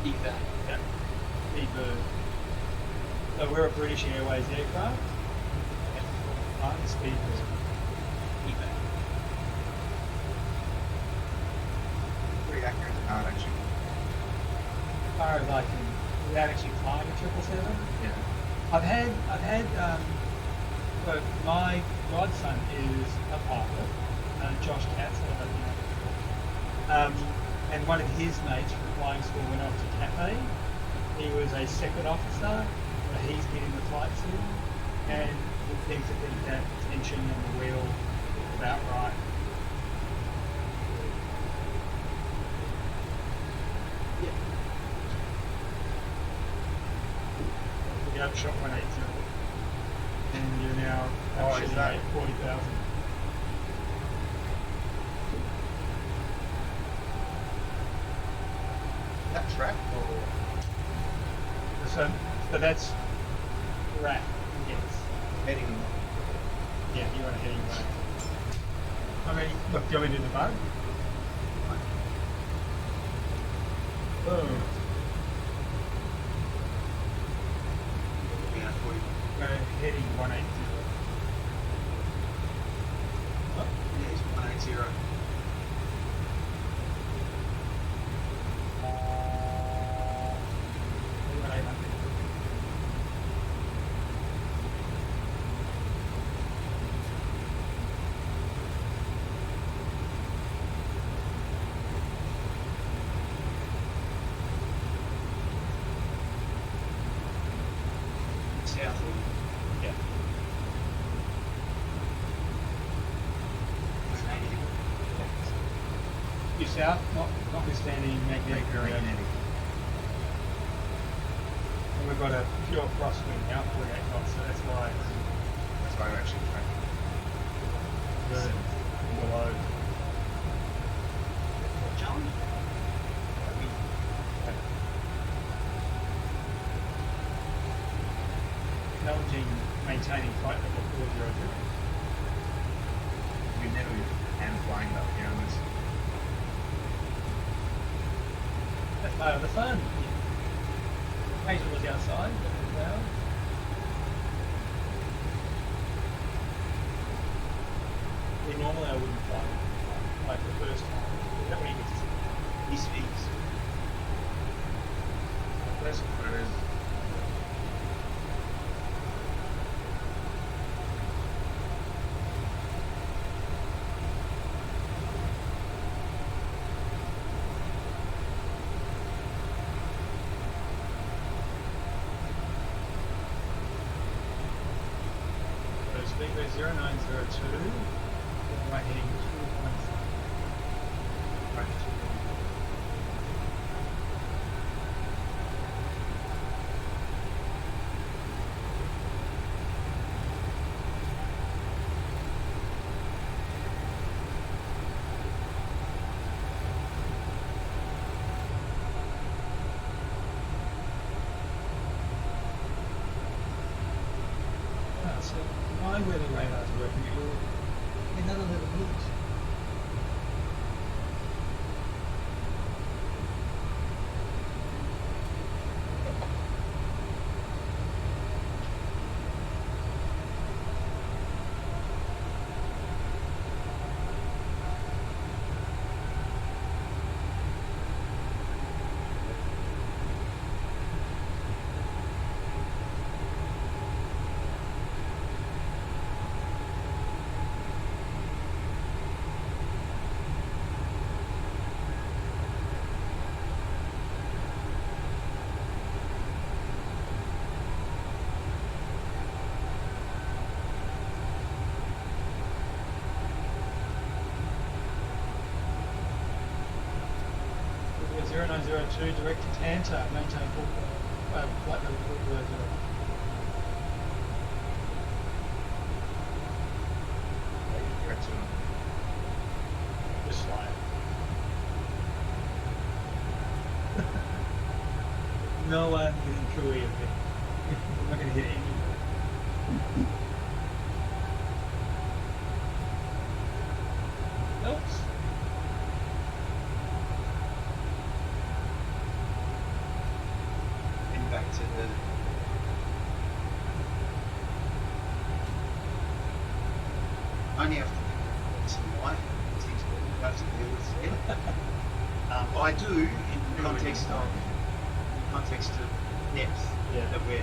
Either. Yeah. Fever. So we're a British Airways aircraft. And Speedbird. Either. Pretty accurate to not actually. As far as I can, without actually flying a 777. Yeah. I've had, so my godson is a pilot, Josh Katz, I don't know if you know him before. And one of his mates from flying school went off to Cathay. He was a second officer, but he's been in the flight sim, and he seems to think that tension on the wheel is about right. Yeah. You upshot 180, and you're now Oh, is upshooting that- 40,000. That track or So that's right. Yes. heading? Yeah, you want to heading right. I mean, look, do you want me to do the bug? Boom. Yeah, 40. Heading 180. Oh, Yeah, it's 180. 180. South. Yeah. Due south, notwithstanding magnetic variation. And we've got a pure crosswind now, 48 knots, so that's why That's why I'm actually tracking. the below. John? Acknowledging maintaining flight level 400. We never hand flying up here on this. That's part of the fun. Occasionally look outside, look at the clouds. Normally I wouldn't fly like the first time. That way you get to see. He speaks. That's what it is. So Speedway 0902, right heading 2.7. where the radar's working. It will another little hint. Yeah, 0902 direct to Tanta, maintain full flight level 420. Direct to Just fly it. No one can truly hit. I'm not going to hit anyone. Oops. And back to the. Only have to think of some why things we have to deal with there. I do in context of depth Yeah. that we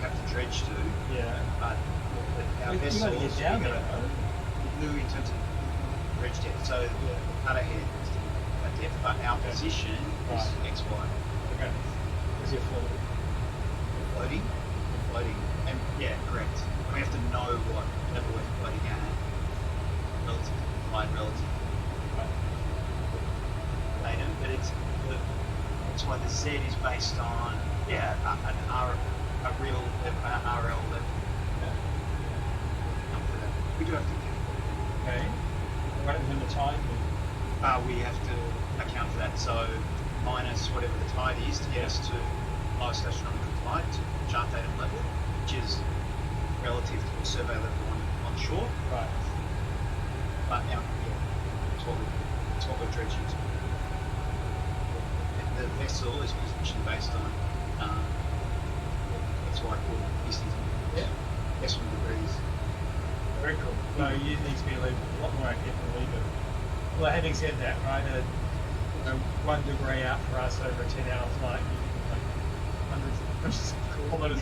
have to dredge to, Yeah. but our You vessels gotta get down we there, gotta though. do in terms of dredge depth. So cut ahead at depth, but our Okay. position is Right. X, Y. Okay. Because you're floating. Floating, and yeah, correct. We have to know what level we're floating at relative to line relative data, but that's why the Z is based on a real RL level. We do have to Okay. What happens when the tide moves? we have to account for that. So minus whatever the tide is to get us to lowest astronomical tide to chart datum level, which is relative to the survey level on shore. Right. But now, that's what we're dredging to. The vessel is positioned based on XY coordinate distance. Yeah. Decimal degrees. Very cool. So you need to be a lot more accurate than we do. Well, having said that, right, 1 degree out for us over a 10-hour flight, you can like hundreds of kilometres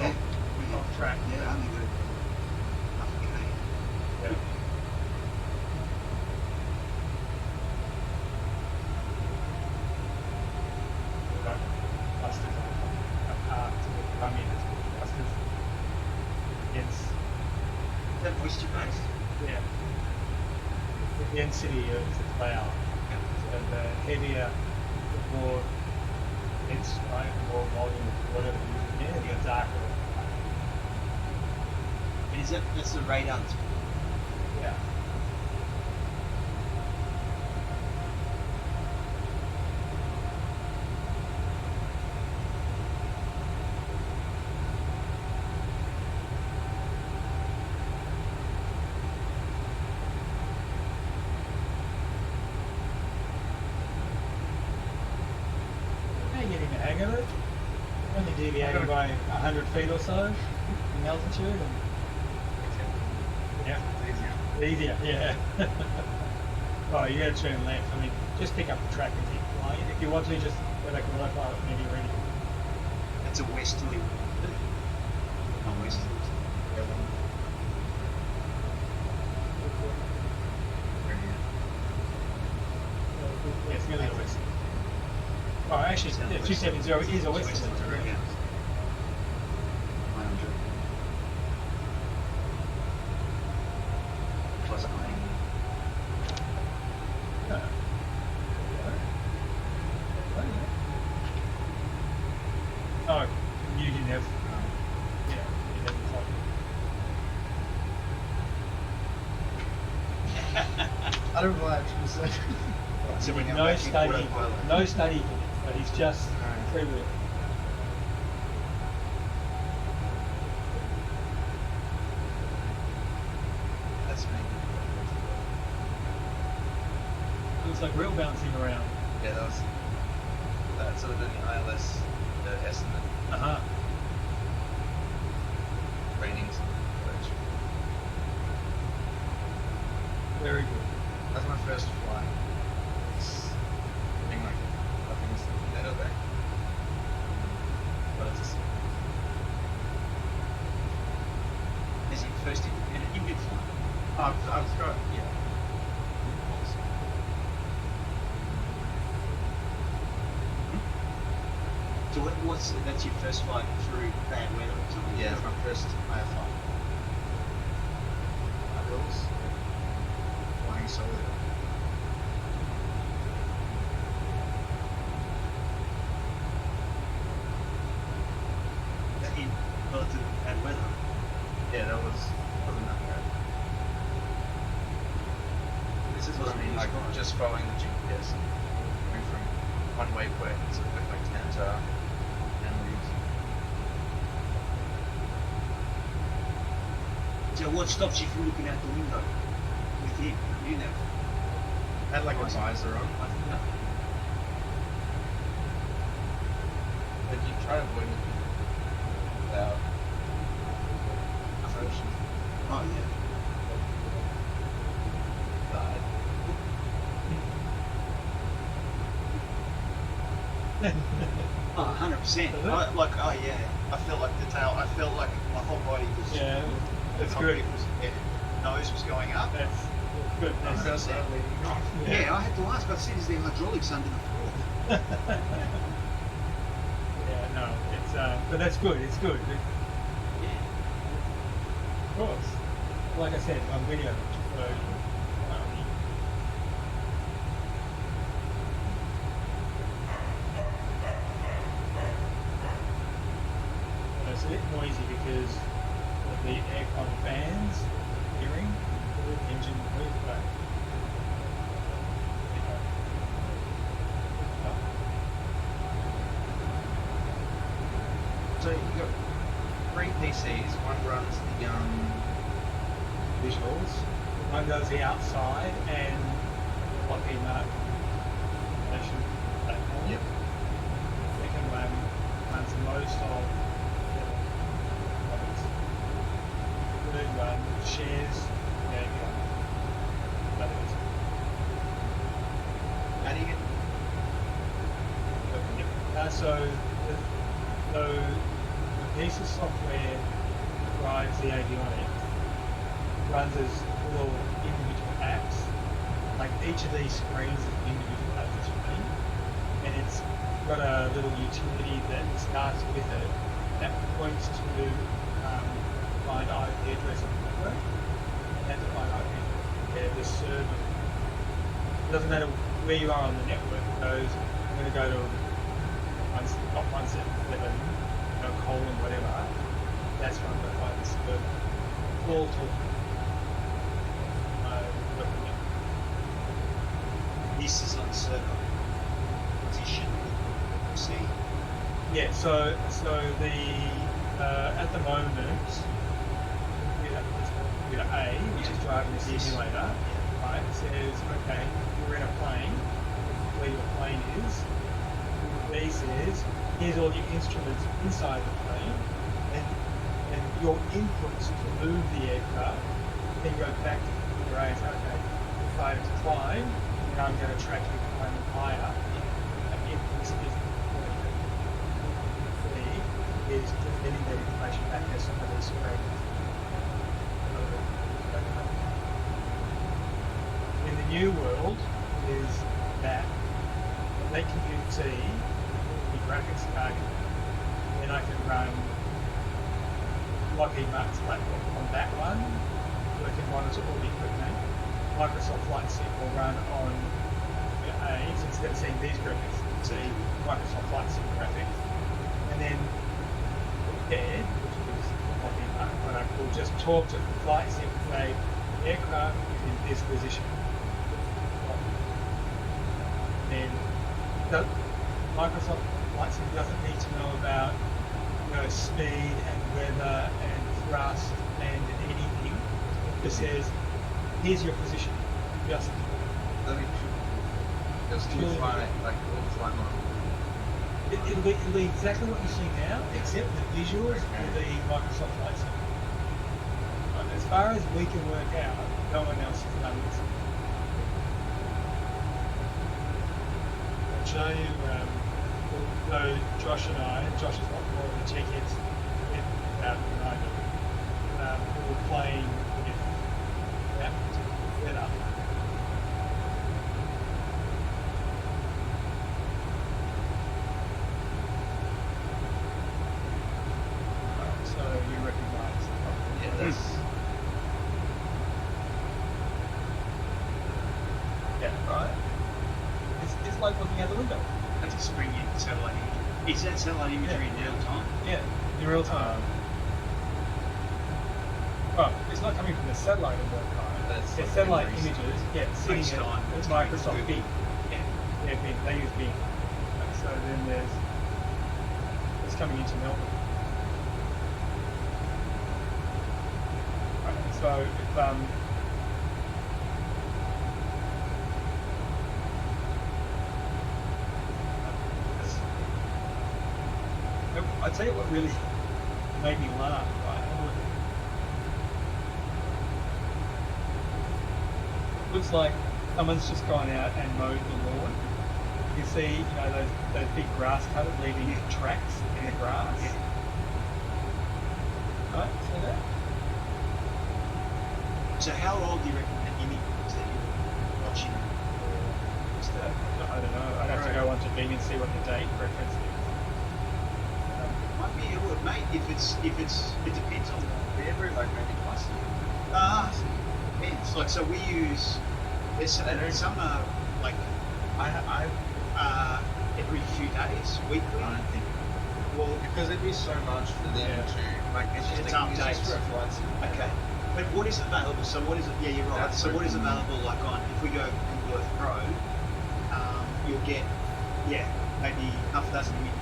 off track. Yeah, only good. Yeah. Clusters apart to come in as clusters against Is that moisture based? yeah, the density of the cloud. So the heavier, the more dense, right, the more volume of whatever you're using there, the darker. That's the radar. Yeah. Now you're getting the hang of it. Only deviating by 100 feet or so in altitude. And yeah, easier. Yeah. Oh, you got to turn left. I mean, just pick up the track and keep flying. If you want to, just go back to autopilot when you're ready. That's a westerly wind. Not westerly. Yeah, it's nearly a west. Oh, actually, yeah, 270 is a west. Yeah. 900. Plus 9. Oh, you didn't have. Yeah, you didn't have. I don't know why I was saying. So when No study, no study, but he's just free will. It's like real bouncing around. Yeah, that was sort of doing the ILS, the estimate Uh-huh. ratings and approach. Very good. That's my first flight. It's being like nothing's better back. But it's Is it first independent you did fly? I've got yeah. So that's your first flight through bad weather or something? Yeah, it's my first IFI. Rules. Flying solo. In relative bad weather? Yeah, that wasn't that bad. This is what I mean, like just following the GPS and going from one waypoint to like Tanta and leaves. So what stops you from looking out the window with him? You know. Had like a visor on. But you try to avoid it without motion. Oh yeah. Oh, 100%. Oh yeah. I felt like the tail. I felt like my whole body was. Yeah, The that's cockpit good. was. Nose was going up. That's good. That's First good. leading off. Yeah, I had to ask. I said, "Is there hydraulics under the floor?" Yeah, no, it's but that's good. It's good. Yeah. Of course. Like I said, on video, so it's a bit noisy because of the aircon fans hearing the engine noise, but So you got 3 PCs. One runs the visuals. One does the outside and Lockheed Martin station platform. Yep. Second one runs most of the products. Third one shares the others. How do you get? So the piece of software that drives the avionics runs as little individual apps. Like each of these screens is an individual app screen, and it's got a little utility that starts with it that points to find IP address of the network. And to find IP address, the server. It doesn't matter where you are on the network. It goes, I'm going to go to 177, colon whatever. That's run by the server. All talking. This is on server position C. Yeah, so the at the moment computer A, which is driving the simulator, right, it says, okay, you're in a plane, where your plane is. B says, here's all your instruments inside the plane, and your inputs to move the aircraft. Then you go back to computer A and say, okay, decided to climb, and I'm going to track you climbing higher. And inputs is is getting that information back as some of these screens. In the new world is that they compute C, the graphics card, then I can run Lockheed Martin's platform on that one, so I can monitor all the equipment. Microsoft Flight Sim will run on A, so instead of seeing these graphics, see Microsoft Flight Sim graphics. And then Ed, which is Lockheed Martin product, will just talk to the flight sim and say, the aircraft is in this position. And then Microsoft Flight Sim doesn't need to know about speed and weather and thrust and anything. It just says, here's your position. Just Let me It was too Really? flight, like all flight model. It'll be exactly what you see now, except the visuals will be Microsoft Flight Sim. But as far as we can work out, no one else has done this. I'll show you. So Josh and Josh is not more of the tech heads about than I do. We were playing with that setup. So you recognise the problem. Yeah, that's Yeah, right. It's like looking out the window. That's a spring in satellite imagery. Is that satellite imagery in real time? Yeah, in real time. Well, it's not coming from the satellite in real time. That's It's like satellite memories. images, yeah, sitting FaceTime, at it's Microsoft Google. Bing. Yeah. Yeah, Bing. They use Bing. So then there's it's coming into Melbourne. Right, so if I'd tell you what really made me laugh, right? Looks like someone's just gone out and mowed the lawn. You see, those big grass cutters leaving tracks in the grass. Right, see that? So how old do you reckon the image is that you're watching? Just, I don't know. I'd have to go onto Bing and see what the date reference is. Might be able to, mate, it depends on every like maybe plus. depends. Like, so we use, there's some are like, every few days, weekly. I don't think. Well, Because it'd be so much for them Yeah. to like. It's just It's it's updates. just for a flight sim. okay. But what is available? So what is it? Yeah, you're right. That's So what is open. available? Like on, if we go Google Earth Pro, you'll get, maybe half a dozen images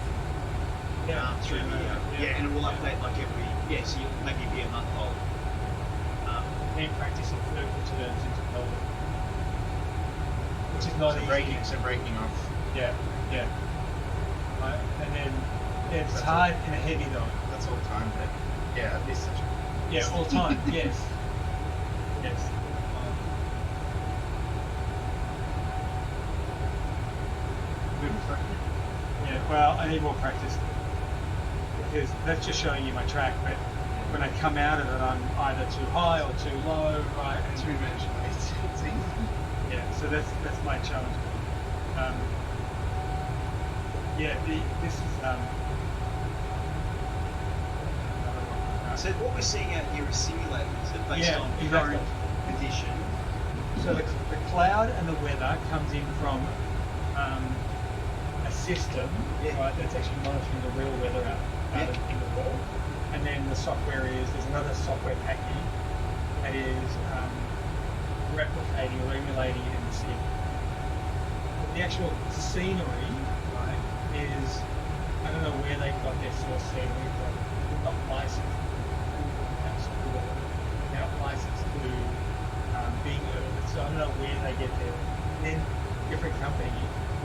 through the, and it will update like every, so maybe be a month old. And practice in vertical turns into Melbourne. Which is not easy. Breaking off. Yeah. Right, and then it's hard in a heavy though. That's all time, but yeah, at least such. Yeah, all time. Yes. Yeah. Well, I need more practice because that's just showing you my track. But when I come out of it, I'm either too high or too low, right? And Too much. It's easy. yeah. So that's my challenge. This is So what we're seeing out here is simulators that based Yeah, on exactly. current condition. So the cloud and the weather comes in from a system, Yeah. right, that's actually monitoring the real weather out in the world. And then the software there's another software package that is replicating or emulating it in the sim. But the actual scenery, right, is, I don't know where they got their source scenery from. They're not licensed. They're not licensed to being Earth, so I don't know where they get their. Then different companies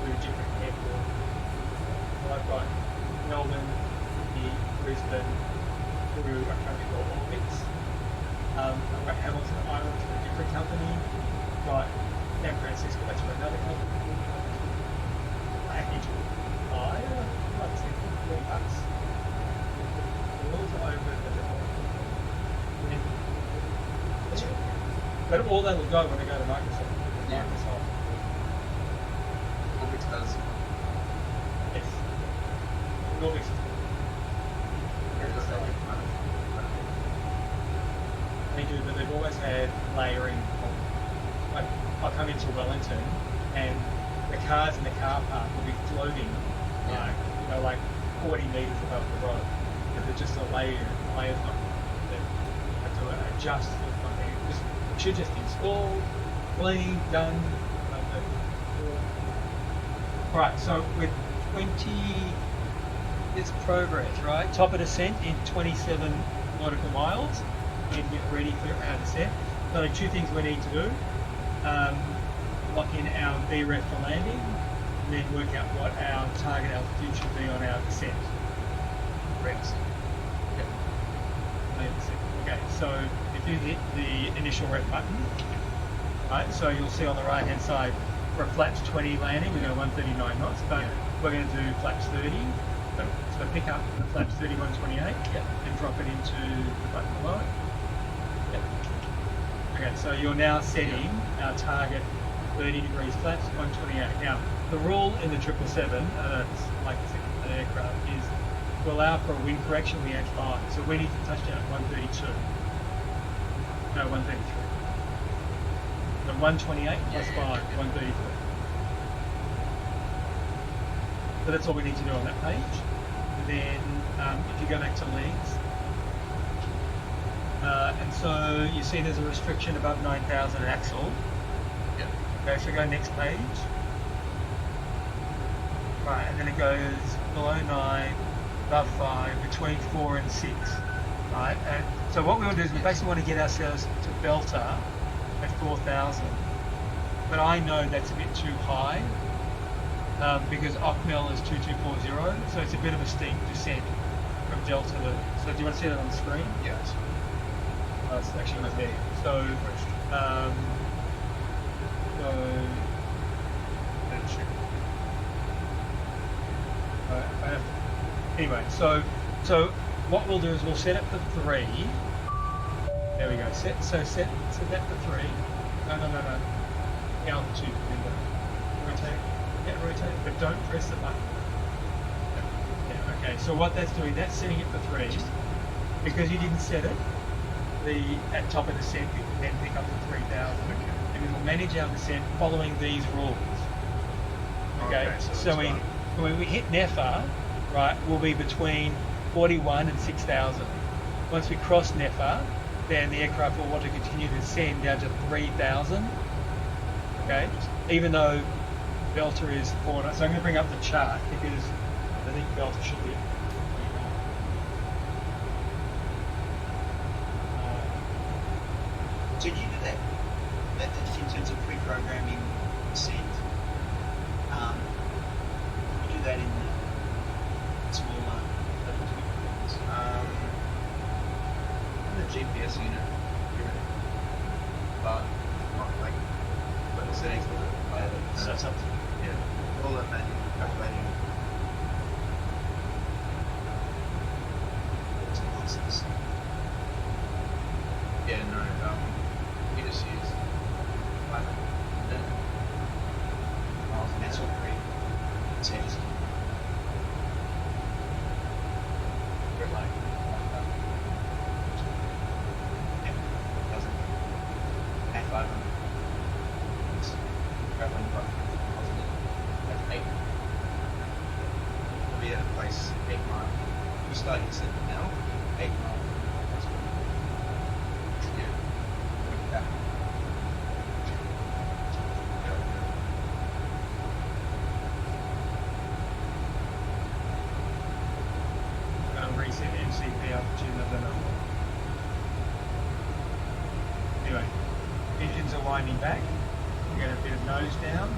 do different airports. So I've got Melbourne, Sydney, Brisbane through a company called Orbix. I've got Hamilton Island through a different company. I've got San Francisco, that's for another company. Package higher, like $10 $20. Over the But all that will go when I go to Microsoft. Yeah. Microsoft. Orbix does. Yes. Orbix is they do, but they've always had layering. Like, I'll come into Wellington and the cars in the car park will be floating like 40 metres above the road. But they're just a layer's not that have to adjust for something. It should just install, clean, done. Right, so with 20, it's progress, right? Top of descent in 27 nautical miles. And get ready for our descent. So two things we need to do. lock in our VREF for landing, and then work out what our target altitude should be on our descent. Correct. Okay, so if you hit the initial rep button, right, so you'll see on the right hand side for a flaps 20 landing, we're going to 139 knots, but we're going to do flaps 30. So pick up the flaps 30, 128 and drop it into the button below it. Okay, so you're now setting our target 30 degrees flaps, 128. Now, the rule in the 777, it's like an aircraft, is to allow for a wind correction, we add 5. So we need to touch down at 132. No, 133. So 128 plus 5, 133. So that's all we need to do on that page. And then if you go back to legs, and so you see there's a restriction above 9,000 axle. Yep. Okay, so go next page. Right, and then it goes below 9, above 5, between 4 and 6. Right, and so what we want to do is we basically want to get ourselves to Belter at 4,000. But I know that's a bit too high because OCML is 2240, so it's a bit of a steep descent from Delta to. So do you want to see that on the screen? Yes. It's actually right there. So, anyway, so what we'll do is we'll set it for 3. There we go. Set that for 3. No. The altitude window. Rotate, but don't press the button. Yeah, okay. So what that's doing, that's setting it for 3. Because you didn't set it, at top of descent, you can then pick up to 3,000. And we will manage our descent following these rules. Okay, so when we hit NEFA, right, we'll be between 41 and 6,000. Once we cross NEFA, then the aircraft will want to continue to descend down to 3,000. Okay, even though Belter is 4. So I'm going to bring up the chart because I think Belter should be. So do you do that in terms of pre-programming descent? You do that in the smaller level 2? In the GPS unit, but not like, but the settings are higher than So it's up to yeah, all that manual calculating. Yeah, no, we just use 500 miles an That's all hour. great. So just We're like, doesn't at 500. It's traveling about 8. We'll be at a place 8 miles. We start using it now, 8 miles. That's good. Yeah. Yeah. Reset MCP altitude of the number. Anyway, engines are winding back. We got a bit of nose down.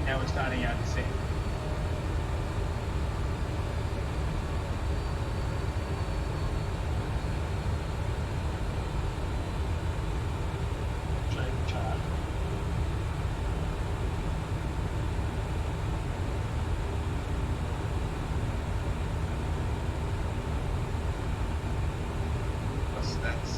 Now we're starting our descent. Show you the chart. That's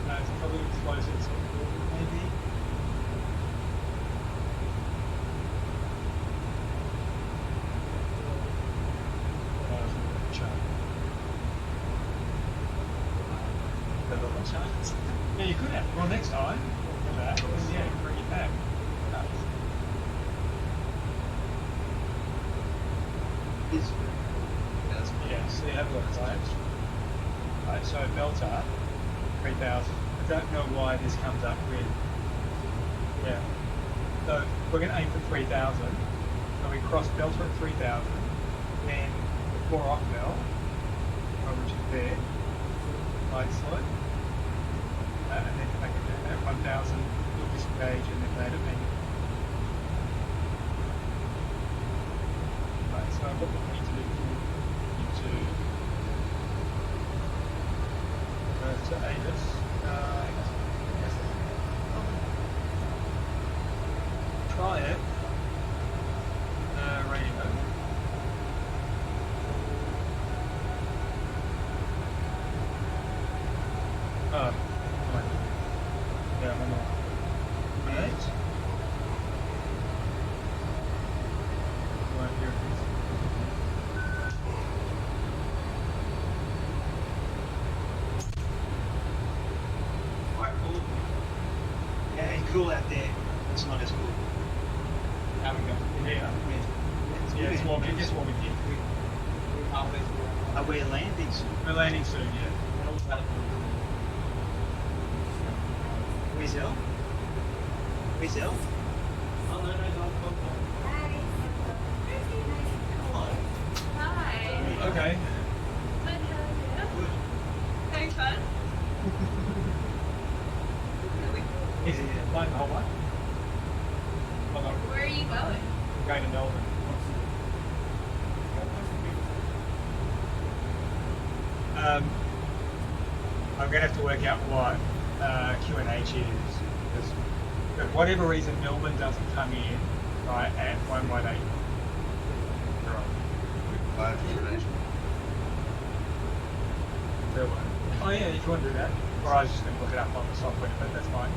No, it's probably closer to maybe. Yeah, you could have. Well, next time, we'll come back. Yeah, bring it back. Yeah, so you have got claims. Right, so Belter, 3,000. I don't know why this comes up with. Yeah. So we're going to aim for 3,000. So we cross Belter at 3,000. Then before OCML, which is there. down slope. And then back at 1000, you'll disengage and then land it manually. Right, so what we need to do is to to Avis. Try it. Radio. Oh, right. Yeah, I'm on. Right. Right, here it is. Quite cool. Yeah, cool out there. It's not as cool. How we go? Yeah. Yeah, it's warming. It's warming here. Are we landing soon? We're landing soon. Yeah. Where's Elle? Where's Elle? Hi. Okay. Having fun? Is it flying the whole way? Oh, no. Where are you going? We're going to Melbourne. I'm going to have to work out what QNH is, because for whatever reason Melbourne doesn't come in right at 118. Live information. Oh yeah, if you want to do that. Or I was just going to look it up on the software, but that's fine.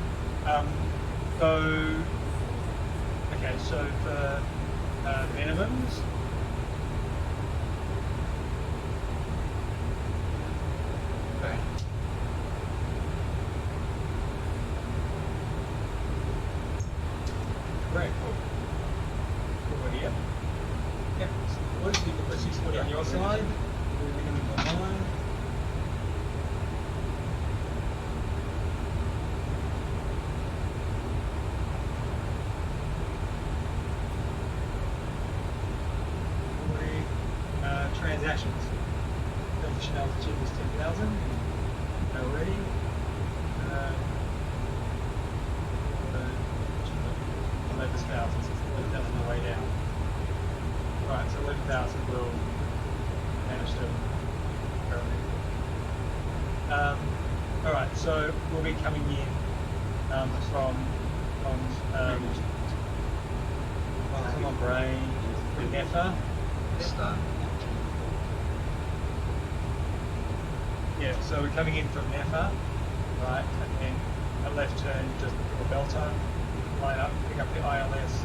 Okay, so for minimums, Okay. great, cool. Cool idea. Yep, what is the 640 on your side? Minimum on mine. Transactions. Transition altitude is 10,000. Already. 11,000, so it's 11,000 on the way down. Right, so 11,000 will manage to alright, so we'll be coming in from come on brain to Neffa. Start. Yeah, so we're coming in from Neffa, right, and then a left turn just before Belter, line up, pick up the ILS.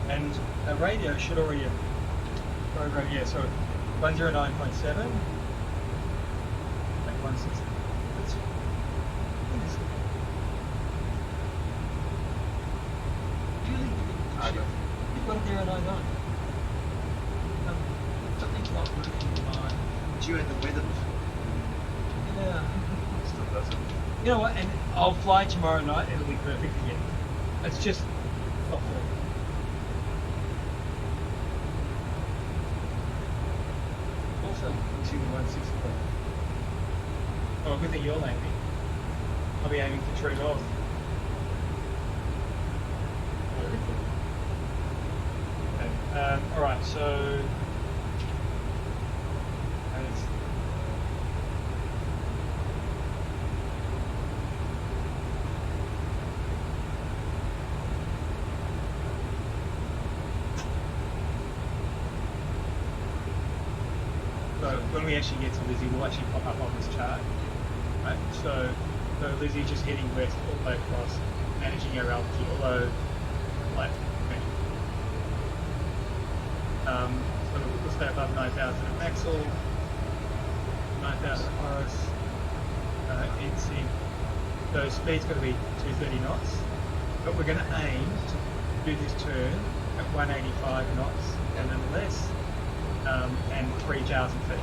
And the radio should already have programmed, yeah, so 109.7, like 16. You've got 099. Something's not working in mine. But you had the weather before. Yeah. Still doesn't. You know what? And I'll fly tomorrow night. It'll be perfect again. It's just not good. Also, you see the 164. Oh, good thing you're landing. I'll be aiming for true north. Okay. All right. So. So when we actually get to Lizzie, we'll actually pop up on this chart. Right? So Lizzie just heading west all the way across, managing our altitude, although like so we'll stay above 9,000 at Maxwell, 9,000 at Horace, NC. So speed's going to be 230 knots, but we're going to aim to do this turn at 185 knots and then less. And 3,000 feet.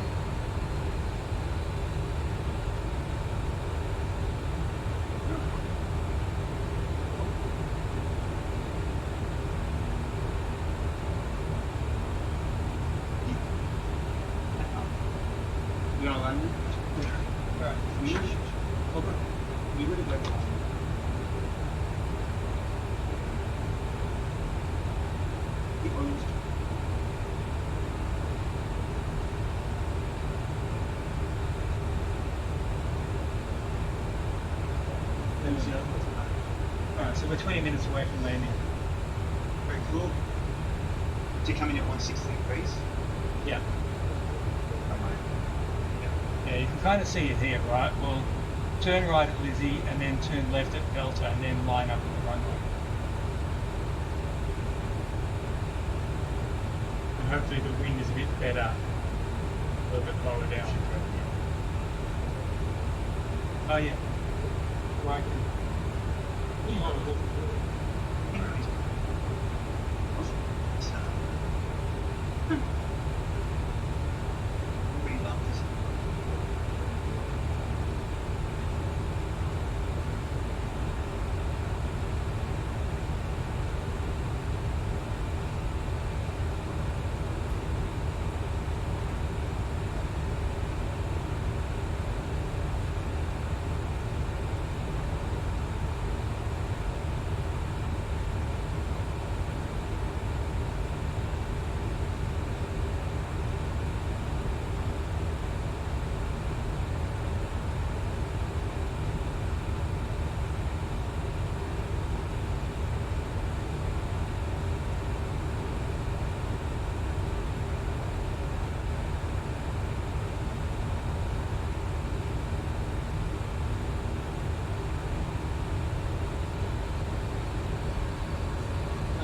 on London? Right. We would have got Alright, so we're 20 minutes away from landing. Very cool. So you're coming at 160 degrees? Yeah. Yeah, you can kind of see it here, right? We'll turn right at Lizzie and then turn left at Delta and then line up with the runway. And hopefully the wind is a bit better, a little bit lower down. Oh yeah. Right. Really love this.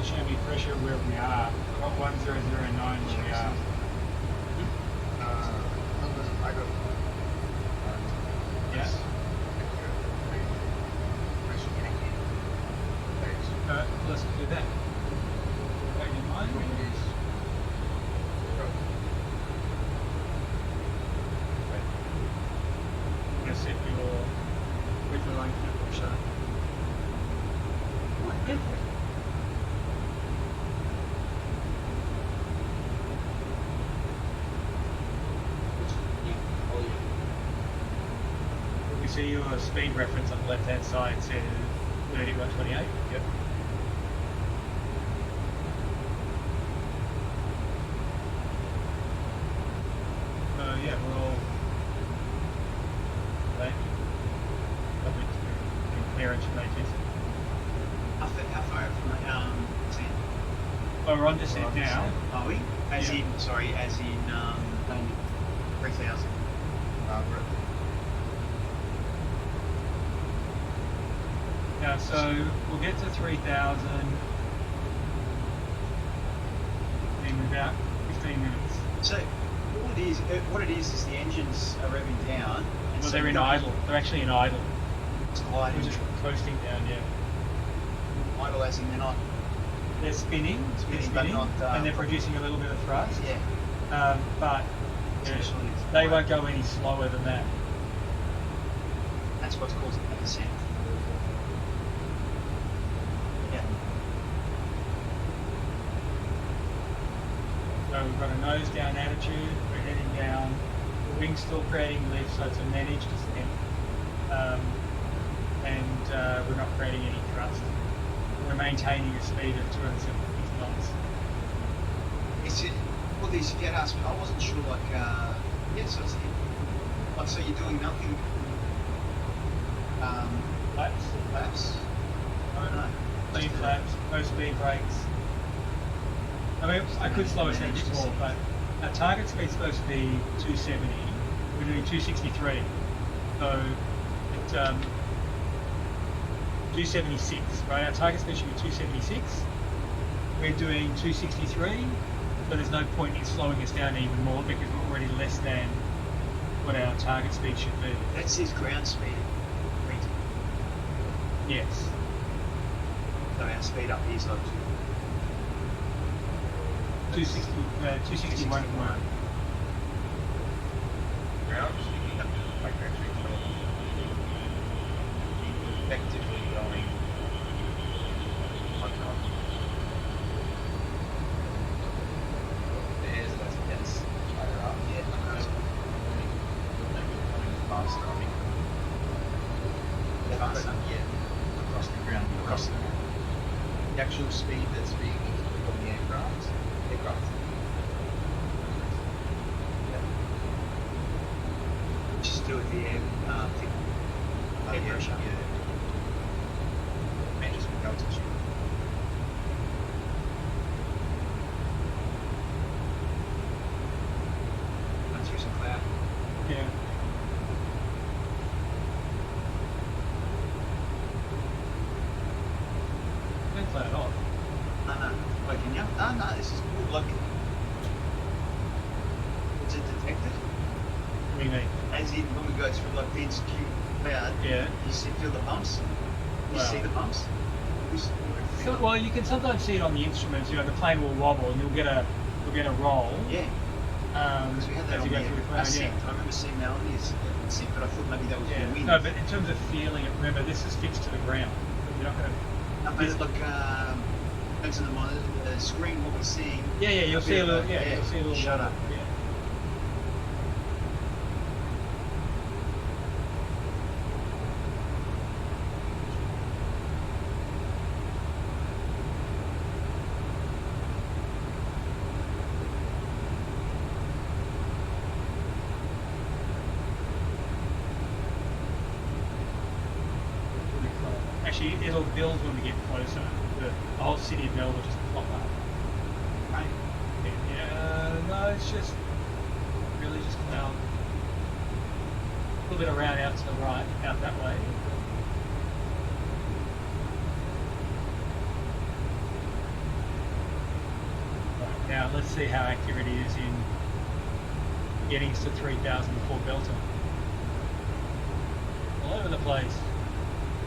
Show me pressure where we are. Got 1009 where we are. I go. Yes. Let's do that. Wait in mind. I'm going to set your width and length of pressure. You see your speed reference on the left hand side says 30 by 28. Yep. So yeah, we're all late. Probably in clearance from ATs. How far from the descent? Oh, we're on descent now. Are we? As Yeah. in, sorry, as in 3,000. Yeah, so we'll get to 3,000 in about 15 minutes. So what it is the engines are revving down. And Well, so they're in idle. They're actually in idle. It's We're gliding. just coasting down, yeah. Idle as in they're not. They're spinning, But not, and they're producing a little bit of thrust. Yeah. But yeah, Essentially it's they gliding. won't go any slower than that. That's what's causing the descent. Yeah. So we've got a nose down attitude, we're heading down, the wing's still creating lift, so it's a managed descent. We're not creating any thrust. We're maintaining a speed of 250 knots. Is it? Well, these jet asked me. I wasn't sure. Like, yeah. So it's like, so you're doing nothing. Flaps, Perhaps. I don't know. speed flaps, no speed brakes. I mean, I could slow us down a bit more, but our target speed's supposed to be 270. We're doing 263. So it's 276, right? Our target speed should be 276. We're doing 263, so there's no point in slowing us down even more because we're already less than what our target speed should be. That's his ground speed. Yes. So our speed up here is like 260, 261 at the moment. Ground speed, like actually effectively going on top. It is, that's higher up. yeah. do with the air pressure. Yeah. Manages with altitude. Run through some cloud. Yeah. Don't cloud off. No. Wait, can you? No, this is cool. Like, is it detected? What do you mean? As in, when we go through like dense cloud, Yeah. you feel the bumps? You see the bumps? So, well, you can sometimes see it on the instruments. You know, the plane will wobble, and you'll get a roll. Yeah. Because we had that as on you go through the cloud. ascent. Yeah. I remember seeing Melodies ascent, but I thought maybe that was the wind. No, but in terms of feeling it, remember this is fixed to the ground. You're not going to. But it's like, into the monitor, the screen, what we're seeing. Yeah, you'll see a little. Yeah, you'll see a little. Shut up. Yeah. Actually, it'll build when we get closer. The whole city of Melbourne will just pop up. Right. Yeah, no, it's just really just cloud. A little bit around out to the right, out that way. Right, now let's see how accurate he is in getting us to 3,000 before Belter. All over the place.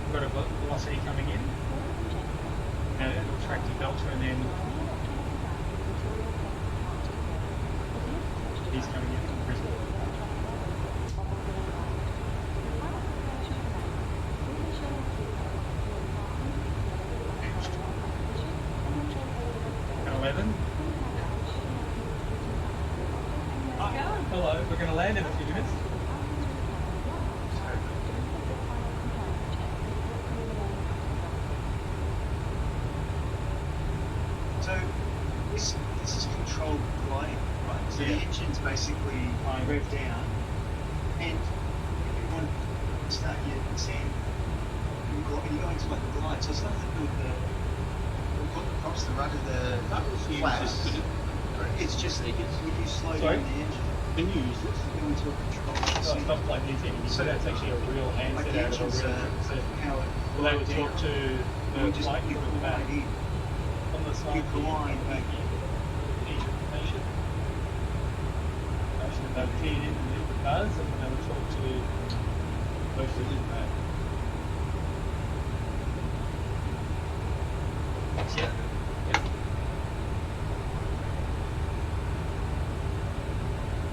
We've got a velocity coming in. And it'll track your Belter, and then he's coming in from Brisbane. And 11. Hello, we're going to land in a few minutes. So this is controlled gliding, right? So the engine's basically rev down, and if you want to start your descent, you go into like a glide. So it's nothing to do with the props, the rudder, the flaps. It's just if you slow down the engine. Can you use this? Go into a control. So it's not plugged into anything. So that's actually a real handset Like the out of a engine's real. powered. Will they talk to You the just flight you crew at the back? glide in. On the side You here, glide back in. here. Each information. Information that they've keyed in and it does, and they will talk to both of them back. Yeah.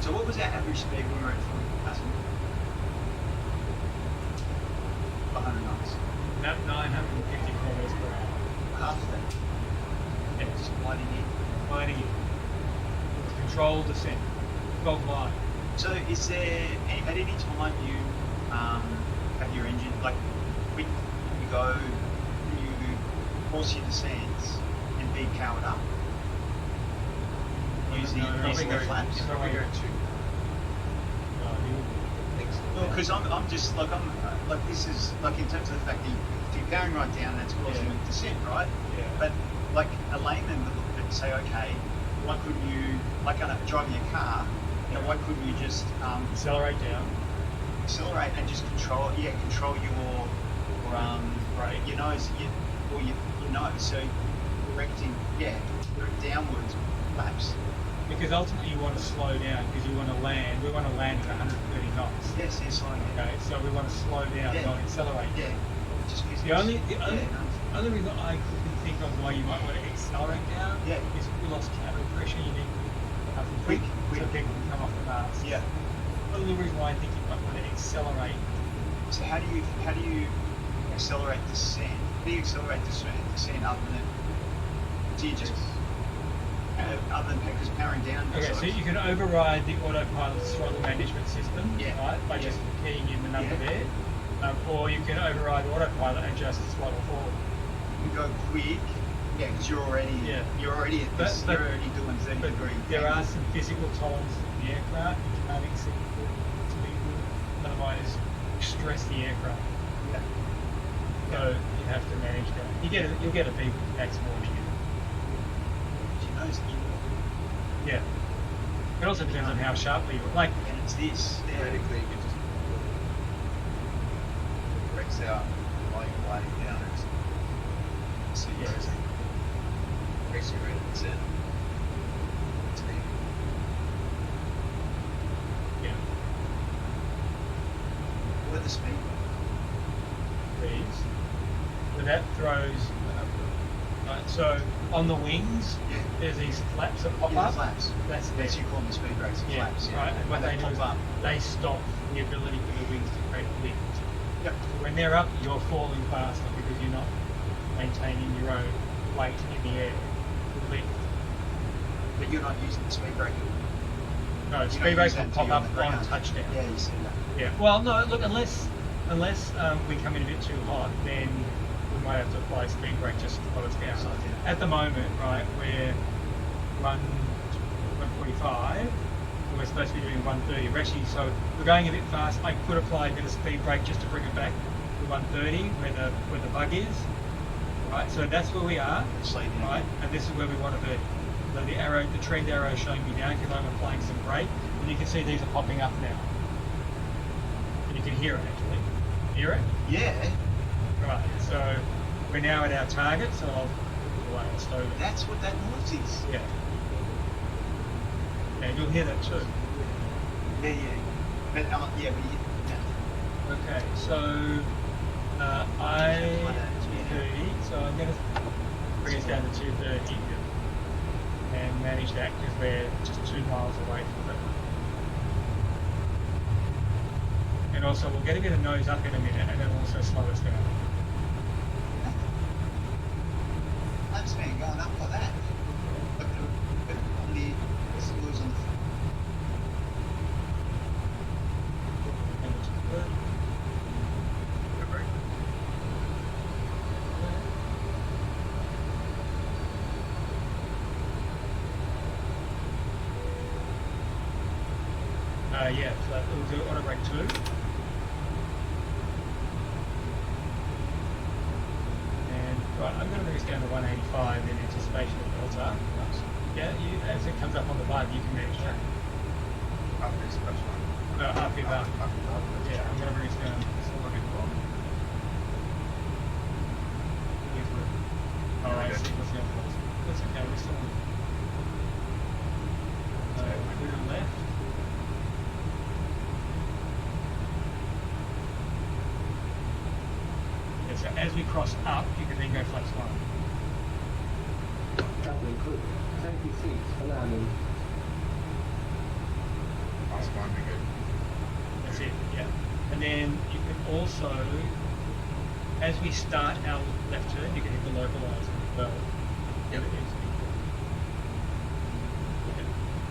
So what was our average speed when we were at 40,000? 100 knots. About 950 kilometers per hour. Half of that. Yeah, Just gliding in. gliding in. Controlled descent. 12 line. So is there, at any time you have your engine, like when you go, you force your descents and be powered up? Using the flaps? Probably going to. Well, because I'm just like this is like in terms of the fact that if you're powering right down, that's causing Yeah. descent, right? Yeah. But like a layman would look at it and say, okay, why couldn't you, like driving a car, you know, why couldn't you just Accelerate down. accelerate and just control your Brake. your nose, your nose, so directing downwards flaps. Because ultimately you want to slow down because you want to land. We want to land at 130 knots. Yes, slowing down. Okay, so we want to slow down, Yeah. not accelerate. Yeah. Just The only no. only reason I can think of why you might want to accelerate down Yeah. is if you lost cabin pressure, you need something quick so Quick. people can come off the mast. Yeah. Only reason why I think you might want to accelerate. So how do you accelerate descent? How do you accelerate descent other than do you just other than because powering down? Okay, so you can override the autopilot's throttle management system, Yeah. right, by just keying in the number there, or you can override autopilot and just throttle forward. You go quick, because you're already Yeah. at this. But- You're already doing 30 But degree. there are some physical tolerances in the aircraft. You can't exceed 40 to be good. otherwise you stress the aircraft. Yeah. So you have to manage that. You'll get a beep next morning. She knows that you will. Yeah. It also depends on how sharply you like. And it's this. Yeah. Theoretically, you can just breaks out while you're gliding down. So you guys breaks you right at the end. It's me. Yeah. What are the speed? These. So that throws. Right, so on the wings, Yeah. there's these flaps that pop Yeah, up. the flaps. That's Yes, them. you call them the speed brakes. The Yeah, flaps. right. And what When they do pop is up. they stop the ability for the wings to create lift. Yep. When they're up, you're falling faster because you're not maintaining your own weight in the air to lift. But you're not using the speed brake. No, You speed don't brakes use will that pop till up you're on the on ground. touchdown. Yeah, you see that. Yeah. Well, no. Look, unless we come in a bit too hot, then we might have to apply speed brake just to slow us down. Slow it down. At the moment, right, we're 145. And we're supposed to be doing 130. We're actually we're going a bit fast. I could apply a bit of speed brake just to bring it back to 130 where the bug is. Right. So that's where we are. Slow down. Right, and this is where we want to be. So the trend arrow is showing me down because I'm applying some brake, and you can see these are popping up now. And you can hear it actually. Hear it? Yeah. Right. So we're now at our target. So I'll put it away and slow it. That's what that noise is. Yeah. Yeah, you'll hear that too. Yeah, yeah. But yeah, but yeah. Okay. So I 230. So I'm going to bring us down to 230. And manage that because we're just 2 miles away from it. And also we'll get a bit of nose up in a minute and then also slow us down. That's me going up like that. But on the screws on the front. And it's good. Good break. Yeah, so we'll do auto brake 2. And right, I'm going to bring us down to 185 in anticipation of delta. Yeah, as it comes up on the bug, you can manage that. After this question. No, up here, up. After that. Yeah, I'm going to bring us down just a little bit more. Oh, I see. What's the other one? That's okay, we're still on. So, we're to the left. Yeah, so as we cross up, you can then go flaps 1. Cabin crew, 26 for landing. Last one, be good. That's it, yeah. And then you can also, as we start our left turn, you can hit the localizer as well. Yep.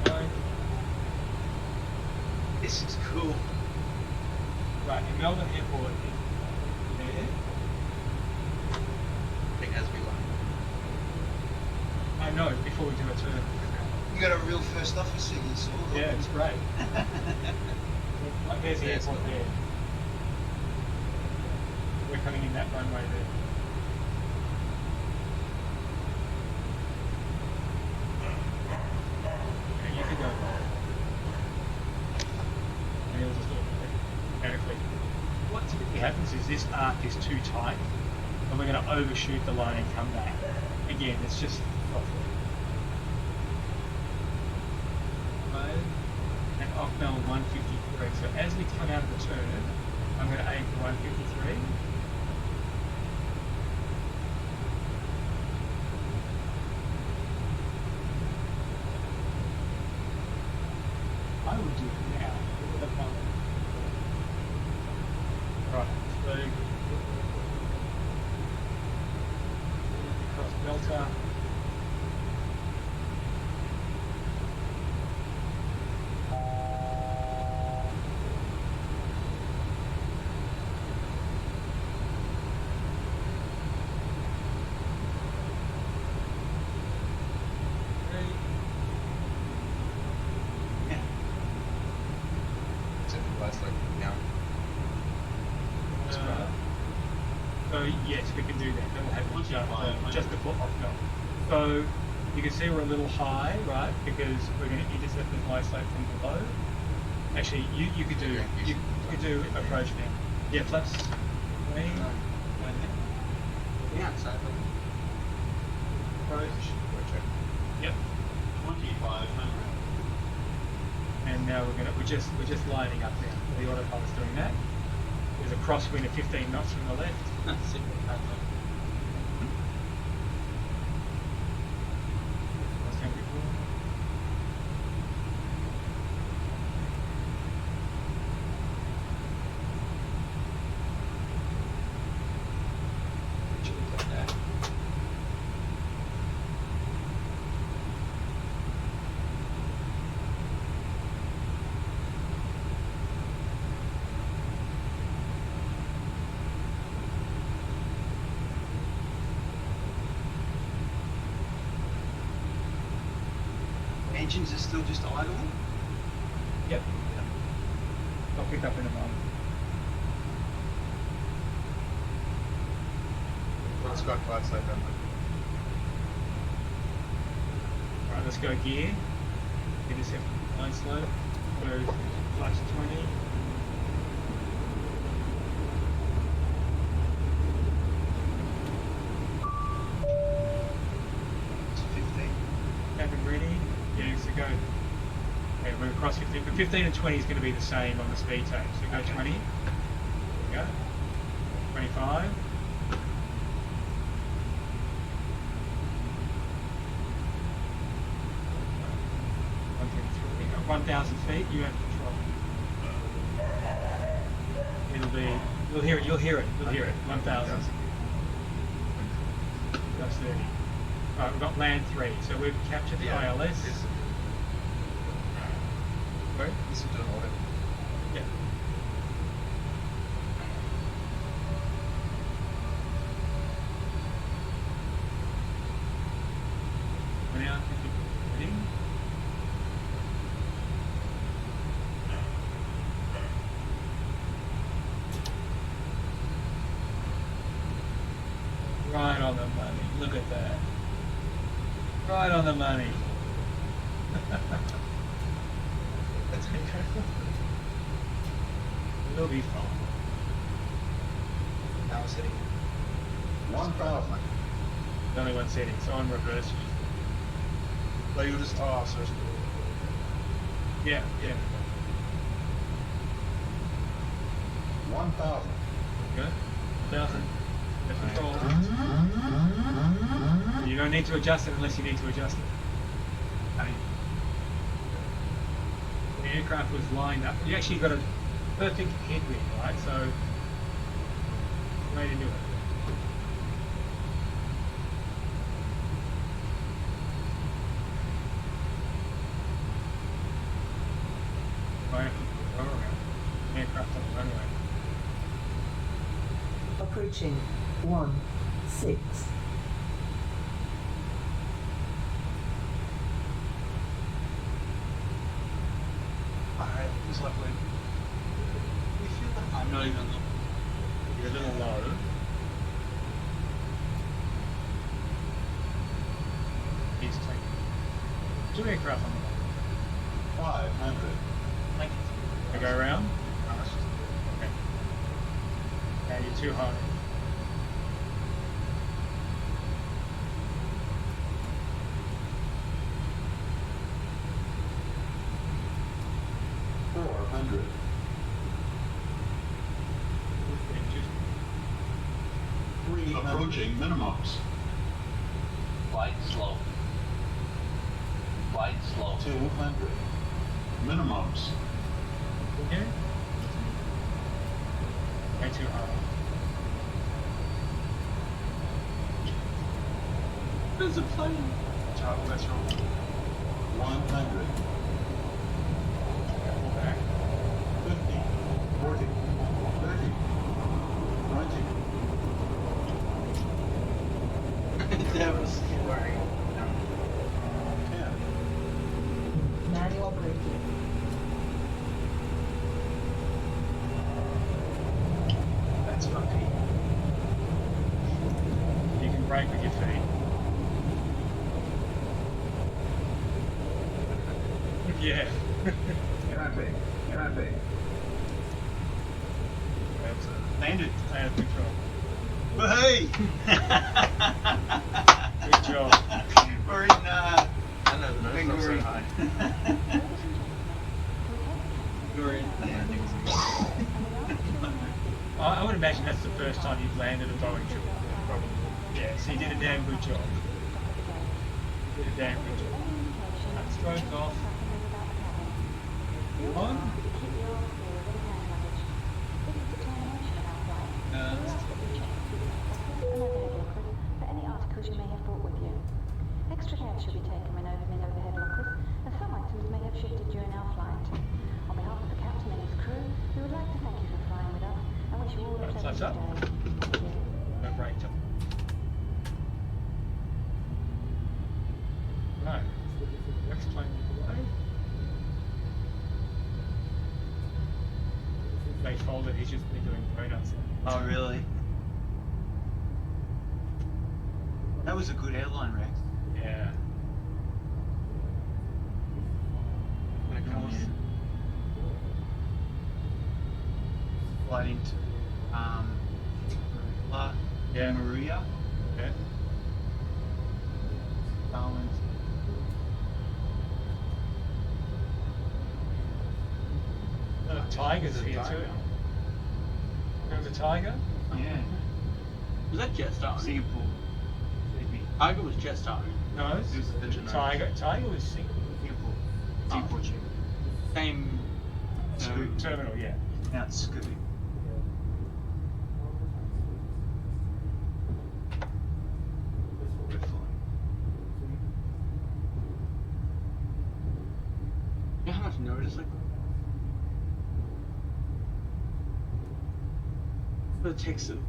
Right. This is cool. Right, in Melbourne Airport, there. Big as we like. I know, before we do a turn. You got a real first officer you saw. Yeah, it's great. Like there's the Yeah, it's airport cool. there. We're coming in that runway there. And you can go. And it'll just automatically. What typically happens is this arc is too tight, and we're going to overshoot the line and come back. Again, it's just software. And Ocmel 153. So as we come out of the turn, I'm going to aim for 153. I would do it now. But no. Right, so cross Delta. Except for the last like down. yes, we can do that. That'll happen just before off-note. So you can see we're a little high, right? Because we're going to intercept the high slope from below. Actually, you could do approach now. Yeah, flaps. Yeah, so Approach. Yep. 2500. And now we're just lining up now. The autopilot's doing that. There's a crosswind of 15 knots from the left. Engines are still just idling? Yep. I'll pick up in a moment. Let's go quite slow down. Alright, let's go gear. Intercept line slope. Go flaps 20. It's 15. Cabin ready. Yeah, so go. Okay, we're across 15. But 15 and 20 is going to be the same on the speed tape. So go 20. There we go. 25. At 1,000 feet, you have control. It'll be, you'll hear it. 1,000. That's 30. Alright, we've got land 3, so we've captured the ILS. Sorry? This will do an audit. Yeah. We're now ready. Right on the money. Look at that. Right on the money. That's incredible. It'll be fun. Now we're setting 1,000. There's only one setting, so on reverse. So you'll just, oh, so it's Yeah. 1,000. Good. 1,000. Control. You don't need to adjust it unless you need to adjust it. The aircraft was lined up. You actually got a perfect headwind, right? So, way to do it. Right, roll around. Aircraft on the runway. Approaching 16. Alright, it's like we feel like I'm not even looking. You're a little low. He's taking 2 aircraft on the runway. 500. Thank you. I go around? Okay. Now you're too high. Approaching minimums. Flight slow. Flight slow. 200. Minimums. Okay. Way too high. There's a plane. Charlie, that's wrong. 100. Pull back. 50. 40. 30. 20. That was scary. 10. Manual braking. That's funky. Yeah. Traffic. Traffic. Landed. Good job. Well, hey! Good job. We're in, I know the nose not so high. we're in, I would imagine that's the first time you've landed a Boeing 777, probably. Yeah, so you did a damn good job. You did a damn good job. Stroke off. On. For any articles you may have brought with you. Extra care should be taken when opening overhead lockers, as some items may have shifted during our flight. On behalf of the captain and his crew, we would like to thank you for flying with us and wish you all a Right, pleasant flaps up. day. Thank you. No break time. Right. Next plane away. They folded, he's just been doing donuts. Oh, really? That was a good airline, Rex. Yeah. Gonna come in. Flight into La Yeah. Maria. Yeah. Darwin. Tiger's here too. Remember the Tiger? Yeah. Was that Jetstar? Singapore. Tiger was Jetstar. No, It was the Generic. Tiger was Singapore. Singapore chick. Same. Scoot. Terminal, yeah. Now it's Scoot. We're flying. You know how much notice like the text of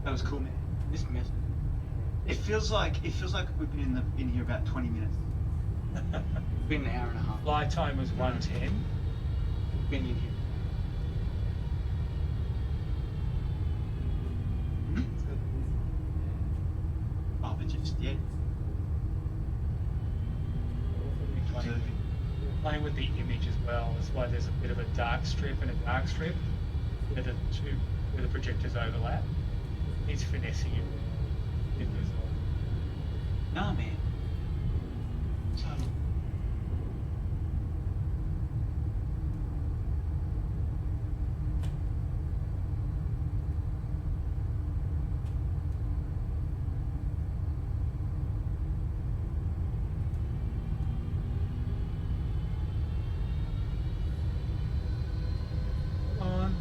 That was cool, man. this message. It feels like we've been in here about 20 minutes. It's been an hour and a half. Flight time was 1:10. Been in here. Oh, but just yeah. Playing with the image as well. That's why there's a bit of a dark strip and a dark strip where the projectors overlap. He's finessing it. Nah, man. So. On.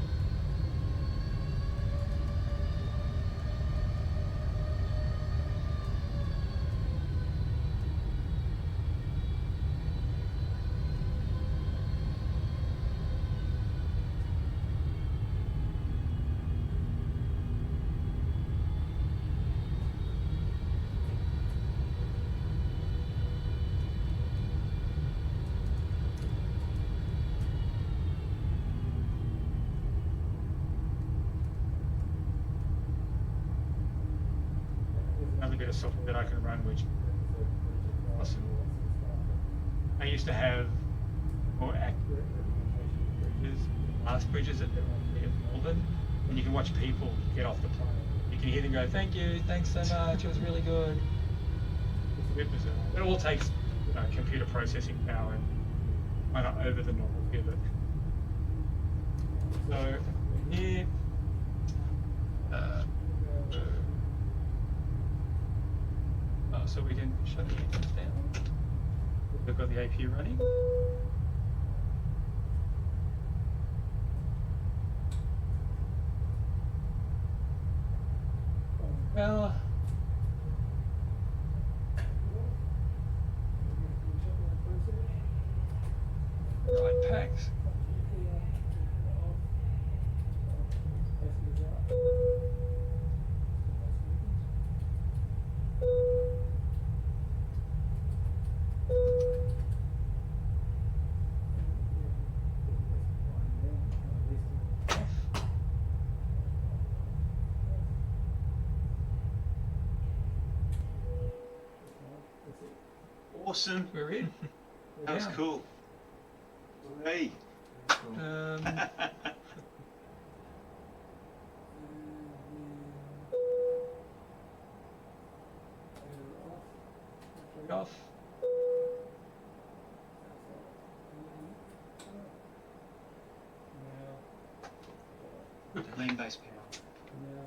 Another bit of software that I can run, which is awesome. I used to have more accurate bridges, glass bridges at Melbourne, and you can watch people get off the plane. You can hear them go, "Thank you, thanks so much, it was really good." It's a bit bizarre. It all takes computer processing power and why not over the novelty of it. So here. So we can shut the engines down. We've got the APU running. Well, right packs. Awesome. We're in. That was cool. Hey. Off. Lean base power. Now,